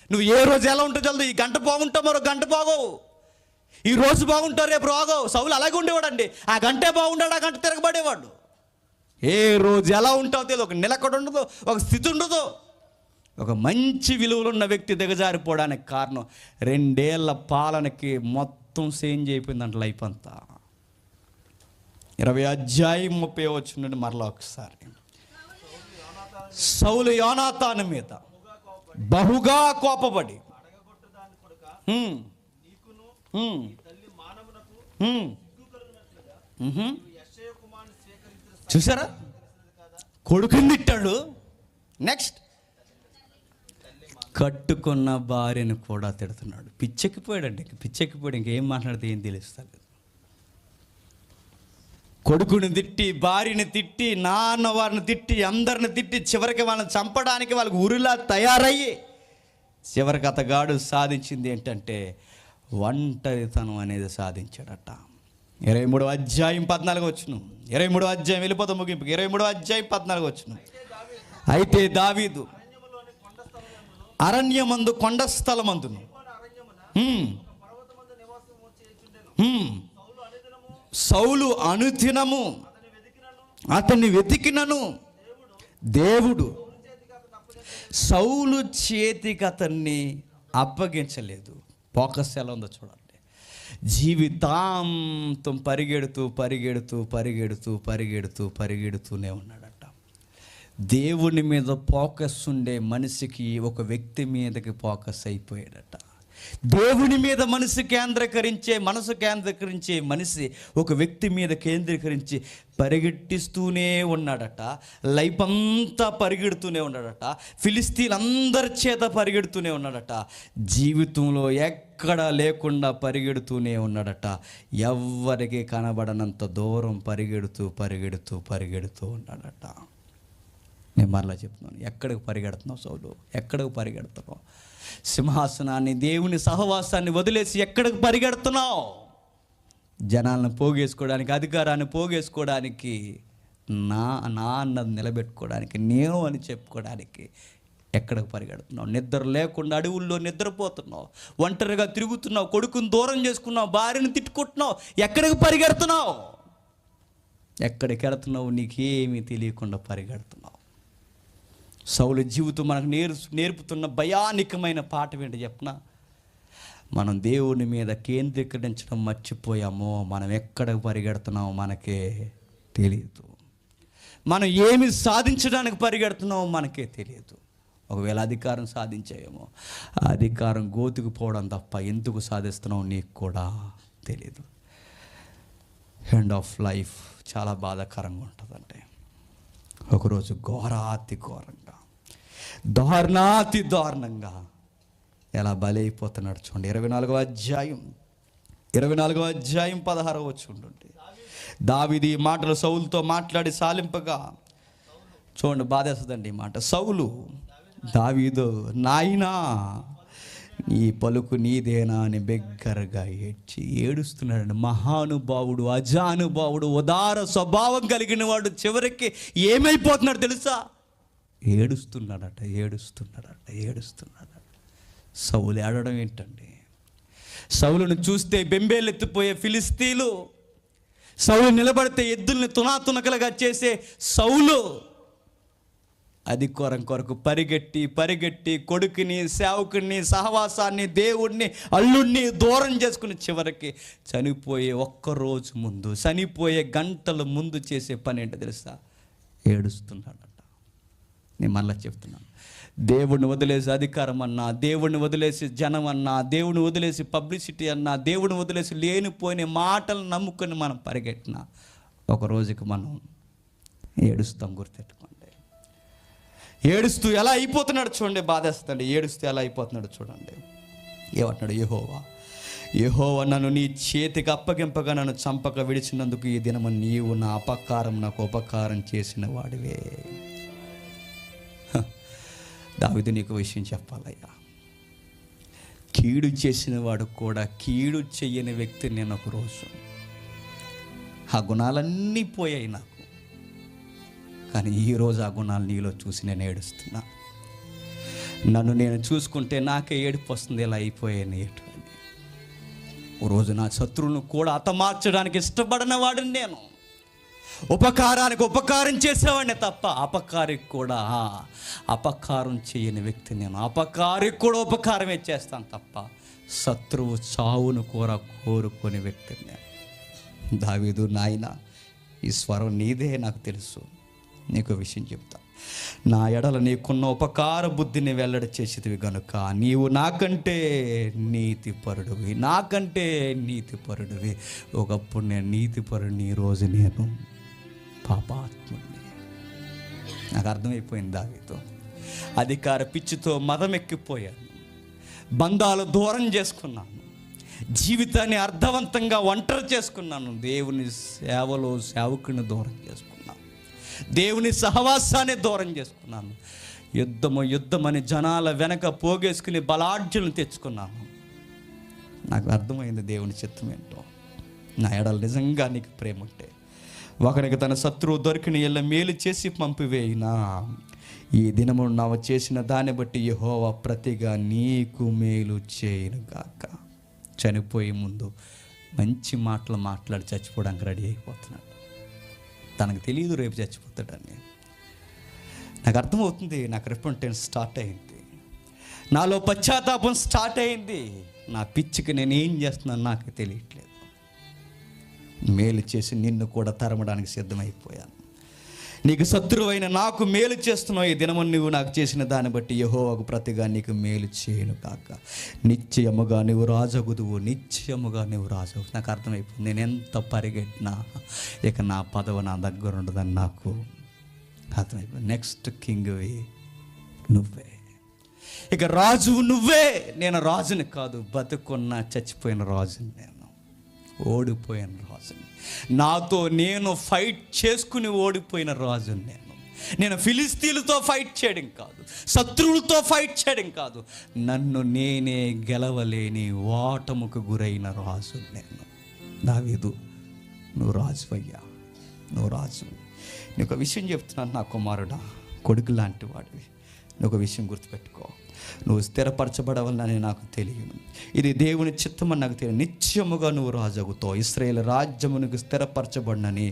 నువ్వు ఏ రోజు ఎలా ఉంటుందో చల్దు. ఈ గంట బాగుంటావు, మరో గంట బాగోవు. ఈ రోజు బాగుంటారు, రేపు బాగోవు. సౌలు అలాగే ఉండేవాడు అండి. ఆ గంటే బాగుంటాడు, ఆ గంట తిరగబడేవాడు. ఏ రోజు ఎలా ఉంటావు తెలియదు. ఒక నిలకడ ఉండదు, ఒక స్థితి ఉండదు. ఒక మంచి విలువలున్న వ్యక్తి దిగజారిపోవడానికి కారణం 2 ఏళ్ల పాలనకి మొత్తం చేంజ్ అయిపోయిందంట లైఫ్ అంతా. 20:30 మరలా ఒకసారి. సౌలు యోనాతాను మీద బహుగా కోపపడి చూసారా, కొడుకుని తిట్టాడు. నెక్స్ట్ కట్టుకున్న భార్యను కూడా తిడుతున్నాడు. పిచ్చెక్కిపోయాడండి. పిచ్చెక్కిపోయాడు. ఇంకేం మాట్లాడితే ఏం తెలుస్తుంది. కొడుకుని తిట్టి, భార్యని తిట్టి, నాన్న వారిని తిట్టి, అందరిని తిట్టి, చివరికి వాళ్ళని చంపడానికి వాళ్ళకి ఉరిలా తయారయ్యి చివరికి అతగాడు సాధించింది ఏంటంటే ఒంటరితనం అనేది సాధించాడట. 23:14 23 వెళ్ళిపోతాం ముగింపుకి. 23:14 అయితే దావీదు అరణ్యమందు కొండ స్థలమందును సౌలు అనుదినము అతన్ని వెతికినను దేవుడు సౌలు చేతికి అతన్ని అప్పగించలేదు. ఫోకస్ ఎలా ఉందో చూడండి. జీవితాంతం పరిగెడుతూనే ఉన్నాడట. దేవుని మీద ఫోకస్ ఉండే మనిషికి ఒక వ్యక్తి మీదకి ఫోకస్ అయిపోయాడట. దేవుని మీద మనసు కేంద్రీకరించే మనిషి ఒక వ్యక్తి మీద కేంద్రీకరించి పరిగెట్టిస్తూనే ఉన్నాడట. లైఫ్ అంతా పరిగెడుతూనే ఉన్నాడట. ఫిలిస్తీన్లందరి చేత పరిగెడుతూనే ఉన్నాడట. జీవితంలో ఎక్కడా లేకుండా పరిగెడుతూనే ఉన్నాడట. ఎవ్వరికి కనబడనంత దూరం పరిగెడుతూ ఉన్నాడట. నేను మరలా చెప్తున్నాను, ఎక్కడికి పరిగెడుతున్నావు సౌలు? ఎక్కడికి పరిగెడుతున్నావు? సింహాసనాన్ని, దేవుని సహవాసాన్ని వదిలేసి ఎక్కడికి పరిగెడుతున్నావు? జనాలను పోగేసుకోవడానికి, అధికారాన్ని పోగేసుకోవడానికి, నా అన్నది నిలబెట్టుకోవడానికి, నేను అని చెప్పుకోవడానికి ఎక్కడికి పరిగెడుతున్నావు? నిద్ర లేకుండా అడవుల్లో నిద్రపోతున్నావు, ఒంటరిగా తిరుగుతున్నావు, కొడుకుని దూరం చేసుకున్నావు, భార్యను తిట్టుకుంటున్నావు. ఎక్కడికి పరిగెడుతున్నావు? ఎక్కడికి వెళుతున్నావు? నీకేమీ తెలియకుండా పరిగెడుతున్నావు. సౌలు జీవితం మనకు నేర్పుతున్న భయానికమైన పాఠం ఏంటి చెప్పనా? మనం దేవుని మీద కేంద్రీకరించడం మర్చిపోయామో. మనం ఎక్కడికి పరిగెడుతున్నామో మనకే తెలియదు. మనం ఏమి సాధించడానికి పరిగెడుతున్నామో మనకే తెలియదు. ఒకవేళ అధికారం సాధించాయేమో, ఆ అధికారం గోతుకుపోవడం తప్ప ఎందుకు సాధిస్తున్నావు నీకు కూడా తెలియదు. ఎండ్ ఆఫ్ లైఫ్ చాలా బాధాకరంగా ఉంటుందంటే, ఒకరోజు ఘోరాతి ఘోరంగా, దారుణాతి దారుణంగా ఎలా బలైపోతున్నాడు చూడండి. 24వ అధ్యాయం 16వ వచనం. దావీదు ఈ మాటలు సౌలుతో మాట్లాడి సాలింపగా, చూడండి బాధేస్తుందండి ఈ మాట. సౌలు దావీదు, నాయనా ఈ పలుకు నీదేనా అని బిగ్గరగా ఏడుస్తున్నాడు. మహానుభావుడు, అజానుభావుడు, ఉదార స్వభావం కలిగిన వాడు చివరికి ఏమైపోతున్నాడు తెలుసా? ఏడుస్తున్నాడట. సౌలు ఏడవడం ఏంటండి? సౌలును చూస్తే బెంబేలెత్తిపోయే ఫిలిస్తీన్లు, సౌలు నిలబడితే ఎద్దుల్ని తునాతునకలుగా చేసే సౌలు అధికారం కొరకు పరిగెట్టి కొడుకుని, సేవకుని, సహవాసాన్ని, దేవుణ్ణి, అల్లుడిని దూరం చేసుకుని చివరికి చనిపోయే ఒక్కరోజు ముందు, చనిపోయే గంటల ముందు చేసే పని ఏంటో తెలుసా? ఏడుస్తున్నాడట. నేను మళ్ళీ చెప్తున్నాను, దేవుడిని వదిలేసి అధికారం అన్నా, దేవుడిని వదిలేసి జనం అన్నా, దేవుడిని వదిలేసి పబ్లిసిటీ అన్నా, దేవుడిని వదిలేసి లేనిపోయిన మాటలు నమ్ముకొని మనం పరిగెట్టినా ఒక రోజుకి మనం ఏడుస్తాం. గుర్తెట్టుకోండి. ఏడుస్తూ ఎలా అయిపోతున్నాడు చూడండి, బాధేస్తుంది. ఏడుస్తూ ఎలా అయిపోతున్నాడు చూడండి. ఏమంటున్నాడు? యెహోవా నన్ను నీ చేతికి అప్పగింపగా నన్ను చంపక విడిచినందుకు ఈ దినము నీవు నా అపకారం నాకు ఉపకారం చేసిన వాడివే. దావీదు, నీకు విషయం చెప్పాలయ్యా, కీడు చేసిన వాడు కూడా కీడు చెయ్యని వ్యక్తి నేను. ఒకరోజు ఆ గుణాలన్నీ పోయాయి నాకు, కానీ ఈరోజు ఆ గుణాలు నీలో చూసి నేను ఏడుస్తున్నా. నన్ను నేను చూసుకుంటే నాకే ఏడుపు వస్తుంది, ఇలా అయిపోయాను ఏటు అని. ఓ రోజు నా శత్రువును కూడా హతమార్చడానికి ఇష్టపడిన వాడిని నేను. ఉపకారానికి ఉపకారం చేసేవాడిని తప్ప అపకారికి కూడా అపకారం చేయని వ్యక్తి నేను. అపకారికి కూడా ఉపకారమే చేస్తాను తప్ప శత్రువు చావును కూడా కోరుకునే వ్యక్తిని నేను. దావీదు, నాయనా ఈ స్వరం నీదే, నాకు తెలుసు. నీకు విషయం చెప్తా. నా ఎడల నీకున్న ఉపకార బుద్ధిని వెల్లడి చేసేదివి గనుక నీవు నాకంటే నీతిపరుడివి. ఒకప్పుడు నేను నీతిపరుడిని, ఈరోజు నేను పాపాత్ముడిని. నాకు అర్థమైపోయింది దావీదు. అధికార పిచ్చితో మదమెక్కిపోయాను, బంధాలు దూరం చేసుకున్నాను, జీవితాన్ని అర్థవంతంగా ఒంటరి చేసుకున్నాను, దేవుని సేవలో సేవకుని దూరం చేసుకున్నాను, దేవుని సహవాసాన్ని దూరం చేసుకున్నాను, యుద్ధమని జనాల వెనక పోగేసుకుని బలాఢ్యులను తెచ్చుకున్నాను. నాకు అర్థమైంది దేవుని చిత్తం ఏంటో. నా ఎడల నిజంగా నీకు ప్రేమ ఉంటే ఒకరికి తన శత్రువు దొరికిన ఎల్ల మేలు చేసి పంపివేయినా ఈ దినము నావు చేసిన దాన్ని బట్టి యెహోవా ప్రతిగా నీకు మేలు చేయను గాక. చనిపోయే ముందు మంచి మాటలు మాట్లాడి చచ్చిపోవడానికి రెడీ అయిపోతున్నాడు. తనకు తెలియదు రేపు చచ్చిపోతాడని. నాకు అర్థమవుతుంది. నాకు రిపెంటెన్స్ స్టార్ట్ అయింది, నాలో పశ్చాత్తాపం స్టార్ట్ అయింది. నా పిచ్చికి నేను ఏం చేస్తున్నాను నాకు తెలియట్లేదు. మేలు చేసి నిన్ను కూడా తరమడానికి సిద్ధమైపోయాను. నీకు శత్రువైన నాకు మేలు చేస్తున్నావు. ఈ దినము నువ్వు నాకు చేసిన దాన్ని బట్టి యెహోవాకు ప్రతిగా నీకు మేలు చేయను కాక. నిశ్చయముగా నువ్వు రాజగుదువు, నిశ్చయముగా నువ్వు రాజు. నాకు అర్థమైపోయింది. నేను ఎంత పరిగెట్టినా ఇక నా పదవి నా దగ్గర ఉండదని నాకు అర్థమైపోయింది. నెక్స్ట్ కింగ్వి నువ్వే, ఇక రాజువు నువ్వే. నేను రాజుని కాదు, బతుకున్న చచ్చిపోయిన రాజుని, నేను ఓడిపోయిన రాజుని, నాతో నేను ఫైట్ చేసుకుని ఓడిపోయిన రాజుని నేను. నేను ఫిలిస్తీన్లతో ఫైట్ చేయడం కాదు, శత్రువులతో ఫైట్ చేయడం కాదు, నన్ను నేనే గెలవలేని ఓటముకు గురైన రాజు నేను. దావీదు, నువ్వు రాజువయ్యా, నువ్వు రాజు. నేను ఒక విషయం చెప్తున్నాను నా కుమారుడా, కొడుకు లాంటి వాడివి. నువ్వు ఒక విషయం గుర్తుపెట్టుకో, నువ్వు స్థిరపరచబడవలని నాకు తెలియను, ఇది దేవుని చిత్తమని నాకు తెలియదు. నిత్యముగా నువ్వు రాజు అవుతావు. ఇశ్రాయేలు రాజ్యమునకు స్థిరపరచబడినని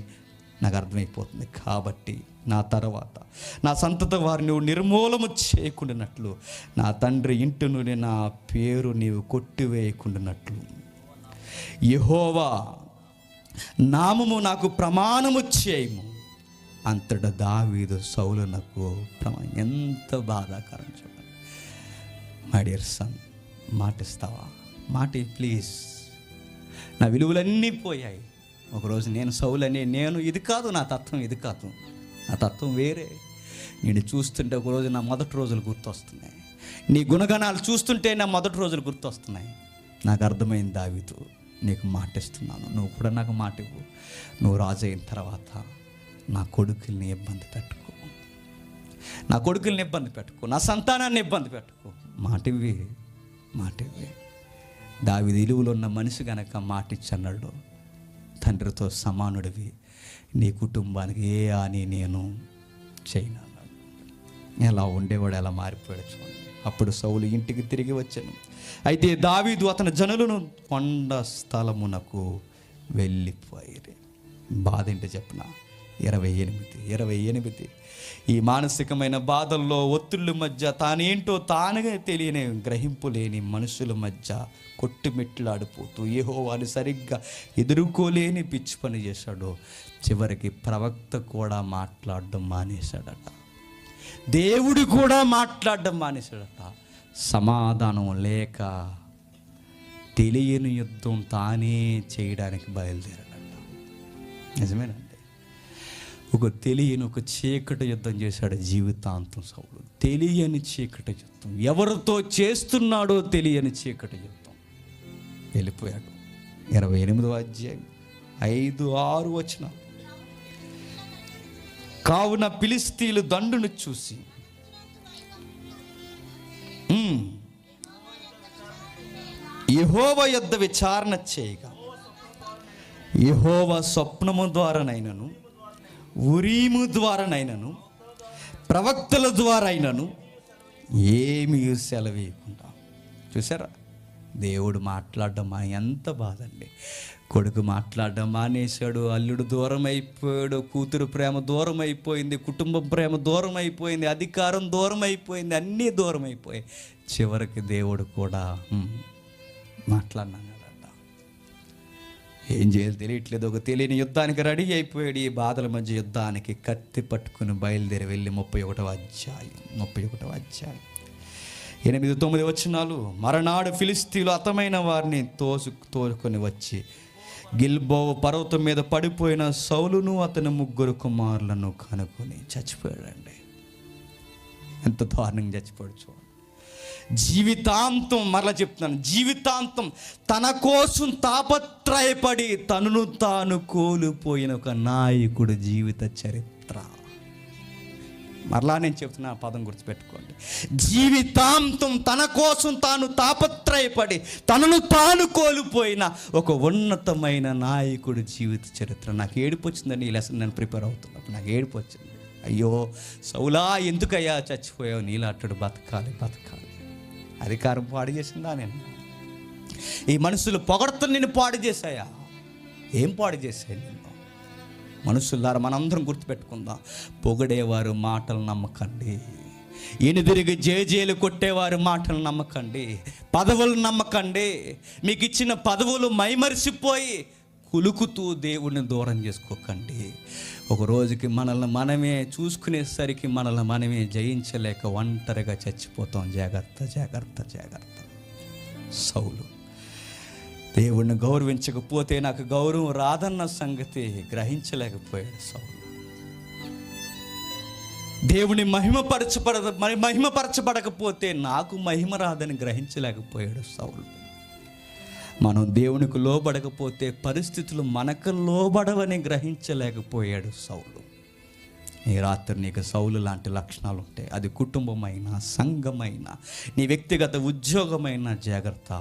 నాకు అర్థమైపోతుంది. కాబట్టి నా తర్వాత నా సంతత వారిని నువ్వు నిర్మూలము చేయకుండానట్లు, నా తండ్రి ఇంటి నుండి నా పేరు నీవు కొట్టివేయకుండానట్లు యెహోవా నామము నాకు ప్రమాణము చేయము. అంతటా దావీదు సౌలునకు ఎంత బాధాకరం చూడండి. మై డియర్ సన్, మాటిస్తావా? మాటి ప్లీజ్. నా విలువలన్నీ పోయాయి. ఒకరోజు నేను సౌలని, నేను ఇది కాదు నా తత్వం, ఇది కాదు నా తత్వం వేరే. నేను చూస్తుంటే ఒకరోజు నా మొదటి రోజులు గుర్తొస్తున్నాయి, నీ గుణగణాలు చూస్తుంటే నా మొదటి రోజులు గుర్తొస్తున్నాయి. నాకు అర్థమైంది, దావీదు నీకు మాటిస్తున్నాను, నువ్వు కూడా నాకు మాట ఇవ్వు. నువ్వు రాజు అయిన తర్వాత నా కొడుకుల్ని ఇబ్బంది పెట్టుకో, నా కొడుకుల్ని ఇబ్బంది పెట్టుకో, నా సంతానాన్ని ఇబ్బంది పెట్టుకో. మాటివ్వి, మాటివ్వి. దావీదు విలువలో ఉన్న మనిషి గనక మాటిచ్చన్నాడు, తండ్రితో సమానుడివి, నీ కుటుంబానికి ఏ అని నేను చేయను. ఎలా ఉండేవాడు ఎలా మారిపోయాడు చూడండి. అప్పుడు సౌలు ఇంటికి తిరిగి వచ్చాను. అయితే దావీదు అతని జనులను కొండ స్థలమునకు వెళ్ళిపోయారు. బాధ ఏంటో చెప్పిన 28 ఈ మానసికమైన బాధల్లో, ఒత్తిళ్ళ మధ్య తానేంటో తానుగా తెలియని గ్రహింపు లేని మనుషుల మధ్య కొట్టుమిట్లాడిపోతూ యెహోవాని సరిగ్గా ఎదుర్కోలేని పిచ్చి పని చేశాడు. చివరికి ప్రవక్త కూడా మాట్లాడడం మానేశాడట, దేవుడు కూడా మాట్లాడడం మానేశాడట. సమాధానం లేక తెలియని యుద్ధం తానే చేయడానికి బయలుదేరాడట. నిజమేనండి, ఒక తెలియని ఒక చీకటి యుద్ధం చేశాడు జీవితాంతం సౌలు. తెలియని చీకటి యుద్ధం, ఎవరితో చేస్తున్నాడో తెలియని చీకటి యుద్ధం. వెళ్ళిపోయాడు. 28వ అధ్యాయం 5-6 వచనం. కావున ఫిలిష్తీయులు దండును చూసి యెహోవా యొద్ద విచారణ చేయగా, యెహోవా స్వప్నము ద్వారానైనను, ఉరీము ద్వారానైనను, ప్రవక్తల ద్వారా అయినను ఏమీ సెలవేయకుండా. చూసారా, దేవుడు మాట్లాడడం ఎంత బాధ అండి. కొడుకు మాట్లాడడం మానేశాడు, అల్లుడు దూరం అయిపోయాడు, కూతురు ప్రేమ దూరం అయిపోయింది, కుటుంబం ప్రేమ దూరం అయిపోయింది, అధికారం దూరం అయిపోయింది, అన్నీ దూరం అయిపోయాయి. చివరికి దేవుడు కూడా మాట్లాడినాడట. ఏం చేయాలి తెలియట్లేదు. ఒక తెలియని యుద్ధానికి రెడీ అయిపోయాడు. ఈ బాధల మధ్య యుద్ధానికి కత్తి పట్టుకుని బయలుదేరి వెళ్ళి 31వ అధ్యాయం 8-9 వచనాలు. మరనాడు ఫిలిష్తీయులు హతమైన వారిని తోసుకొని వచ్చి గిల్బోవ పర్వతం మీద పడిపోయిన సౌలును అతని 3 కుమారులను కనుక్కొని చచ్చిపోయాడండి. ఎంత దారుణంగా చచ్చిపోయాడు చూడండి. జీవితాంతం, మరలా చెప్తున్నాను, జీవితాంతం తన కోసం తాపత్రయపడి తనను తాను కోల్పోయిన ఒక నాయకుడు జీవిత చరిత్ర. మరలా నేను చెప్తున్నా, పదం గుర్తుపెట్టుకోండి. జీవితాంతం తన కోసం తాను తాపత్రయపడి తనను తాను కోల్పోయిన ఒక ఉన్నతమైన నాయకుడు జీవిత చరిత్ర. నాకు ఏడుపు వచ్చిందండి ఈ లెసన్ నేను ప్రిపేర్ అవుతున్నప్పుడు. నాకు ఏడుపు వచ్చింది. అయ్యో సౌలా, ఎందుకయ్యా చచ్చిపోయావు? నీలాంటి బతకాలి. అధికారం పాడు చేసిందా నేను? ఈ మనుషులు పొగడతో నిన్ను పాడు చేశాయా? ఏం పాడు చేశాయి నిన్ను? మనుషులారా, మనందరం గుర్తుపెట్టుకుందాం. పొగడేవారు మాటలు నమ్మకండి, ఎనుదిరిగి జేజేలు కొట్టేవారు మాటలు నమ్మకండి, పదవులు నమ్మకండి. మీకు ఇచ్చిన పదవులు మైమరిసిపోయి కులుకుతూ దేవుణ్ణి దూరం చేసుకోకండి. ఒక రోజుకి మనల్ని మనమే చూసుకునేసరికి మనల్ని మనమే జయించలేక ఒంటరిగా చచ్చిపోతాం. జాగ్రత్త. సౌలు దేవుణ్ణి గౌరవించకపోతే నాకు గౌరవం రాదన్న సంగతి గ్రహించలేకపోయాడు సౌలు. దేవుని మహిమపరచబడకపోతే నాకు మహిమ రాదని గ్రహించలేకపోయాడు సౌలు. మనం దేవునికి లోబడకపోతే పరిస్థితులు మనకు లోబడవని గ్రహించలేకపోయాడు సౌలు. ఈ రాత్రి నీకు సౌలు లాంటి లక్షణాలు ఉంటాయి. అది కుటుంబమైనా, సంఘమైనా, నీ వ్యక్తిగత ఉద్యోగమైనా జాగ్రత్త.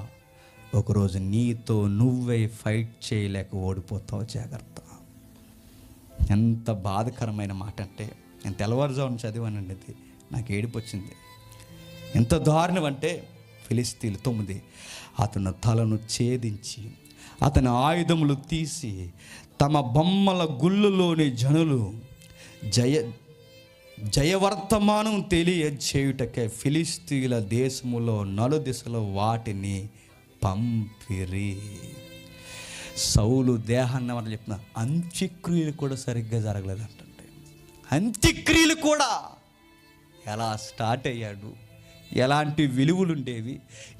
ఒకరోజు నీతో నువ్వే ఫైట్ చేయలేక ఓడిపోతావు, జాగ్రత్త. ఎంత బాధకరమైన మాట అంటే, నేను తెల్లవారుజామున చదివానండి, ఇది నాకు ఏడుపు వచ్చింది. ఎంత దారుణం అంటే, ఫిలిస్తీన్లు 9 అతను తలను ఛేదించి అతని ఆయుధములు తీసి తమ బొమ్మల గుళ్ళలోని జనులు జయవర్తమానం తెలియజేయుటకే ఫిలిస్తీన్ల దేశములో నలుదిశలో వాటిని పంపిరి. సౌలు దేహాన్ని ఎవరు చెప్తున్నా, అంత్యక్రియలు కూడా సరిగ్గా జరగలేదంటే. అంత్యక్రియలు కూడా ఎలా స్టార్ట్ అయ్యాడు, ఎలాంటి విలువలు ఉండేవి,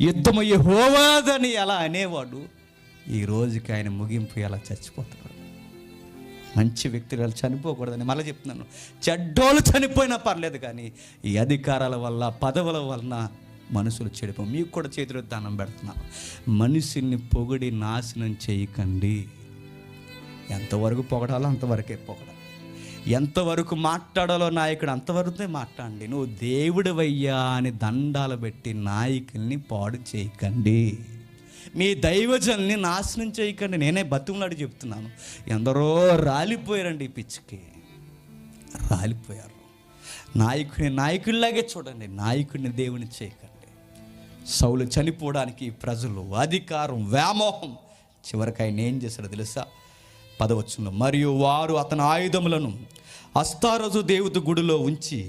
యుద్ధము యెహోవాదని ఎలా అనేవాడు, ఈ రోజుకి ఆయన ముగింపు ఎలా చచ్చిపోతాడు. మంచి వ్యక్తులు ఎలా చనిపోకూడదని మళ్ళీ చెప్తున్నాను. చెడ్డోళ్ళు చనిపోయినా పర్లేదు, కానీ ఈ అధికారాల వల్ల, పదవుల వలన మనుషులు చెడిపో. మీకు కూడా చేతిలో దానం పెడుతున్నాను. మనిషిని పొగిడి నాశనం చేయకండి. ఎంతవరకు పొగడాలో అంతవరకే పొగడాలి. ఎంతవరకు మాట్లాడాలో నాయకుడు అంతవరకే మాట్లాడండి. నువ్వు దేవుడివయ్యా అని దండాలు పెట్టి నాయకుల్ని పాడు చేయకండి. మీ దైవజల్ని నాశనం చేయకండి. నేనే బతుకులాడి చెప్తున్నాను. ఎందరో రాలిపోయారండి ఈ పిచ్చికి, రాలిపోయారు. నాయకుడిని నాయకుడిలాగే చూడండి, నాయకుడిని దేవుని చేయకండి. సౌలు చనిపోవడానికి ప్రజలు, అధికారం, వ్యామోహం, చివరికి ఆయన ఏం చేశాడో తెలుసా? 10వ వచనంలో, మరియు వారు అతని ఆయుధములను అస్తారోతు దేవుని గుడిలో ఉంచి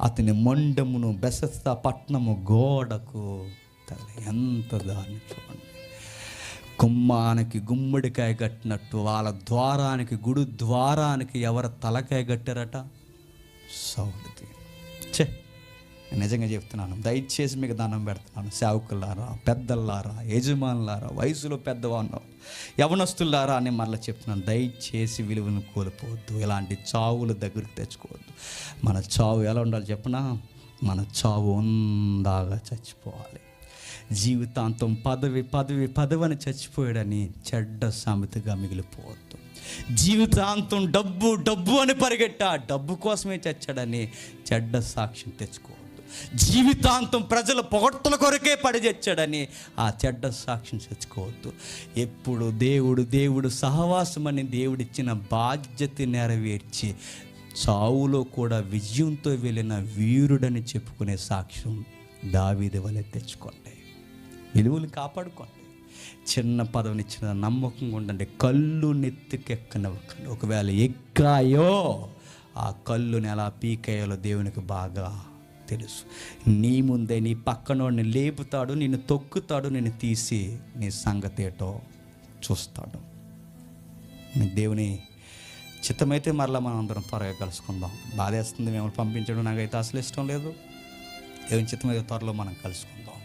అతని మొండమును బెసస్తా పట్టణము గోడకు తగిలి. ఎంత దాన్ని చూడండి. గుమ్మానికి గుమ్మడికాయ కట్టినట్టు వాళ్ళ ద్వారానికి, గుడి ద్వారానికి ఎవరు తలకాయ కట్టారట? సౌలుకి. నిజంగా చెప్తున్నాను, దయచేసి మీకు దండం పెడుతున్నాను. సేవకులారా, పెద్దలారా, యజమానులారా, వయసులో పెద్దవాళ్ళు, యవనస్తులారా అని మరలా చెప్తున్నాను, దయచేసి విలువను కోల్పోవద్దు. ఇలాంటి చావుల దగ్గరికి తెచ్చుకోవద్దు. మన చావు ఎలా ఉండాలి చెప్పనా? మన చావు ఉందాగా చచ్చిపోవాలి. జీవితాంతం పదవి పదవి పదవి అని చచ్చిపోయాడని చెడ్డ సామెతగా మిగిలిపోవద్దు. జీవితాంతం డబ్బు డబ్బు అని పరిగెట్టా, డబ్బు కోసమే చచ్చాడని చెడ్డ సాక్ష్యం తెచ్చుకోవద్దు. జీవితాంతం ప్రజల పొగడ్తల కొరకే పడిచెచ్చాడని ఆ చెడ్డ సాక్ష్యం తెచ్చుకోవద్దు. ఎప్పుడు దేవుడు సహవాసం అని దేవుడిచ్చిన బాధ్యత నెరవేర్చి చావులో కూడా విజయంతో వెళ్ళిన వీరుడని చెప్పుకునే సాక్ష్యం దావీదు వలె తెచ్చుకోండి. విలువలు కాపాడుకోండి. చిన్న పదవినిచ్చిన నమ్మకంగా ఉండండి. కళ్ళు నెత్తికెక్కనివ్వకండి. ఒకవేళ ఎక్కాయో ఆ కళ్ళుని ఎలా పీకేయాలో దేవునికి బాగా తెలుసు. నీ ముందే నీ పక్కనోడిని లేపుతాడు, నిన్ను తొక్కుతాడు, నిన్ను తీసి నీ సంగతి ఏటో చూస్తాడు. మీ దేవుని చిత్తమైతే మరలా మనం అందరం త్వరగా కలుసుకుందాం. బాధేస్తుంది మిమ్మల్ని పంపించడం, నాకైతే అసలు ఇష్టం లేదు. దేవుని చిత్తమైతే త్వరలో మనం కలుసుకుందాం.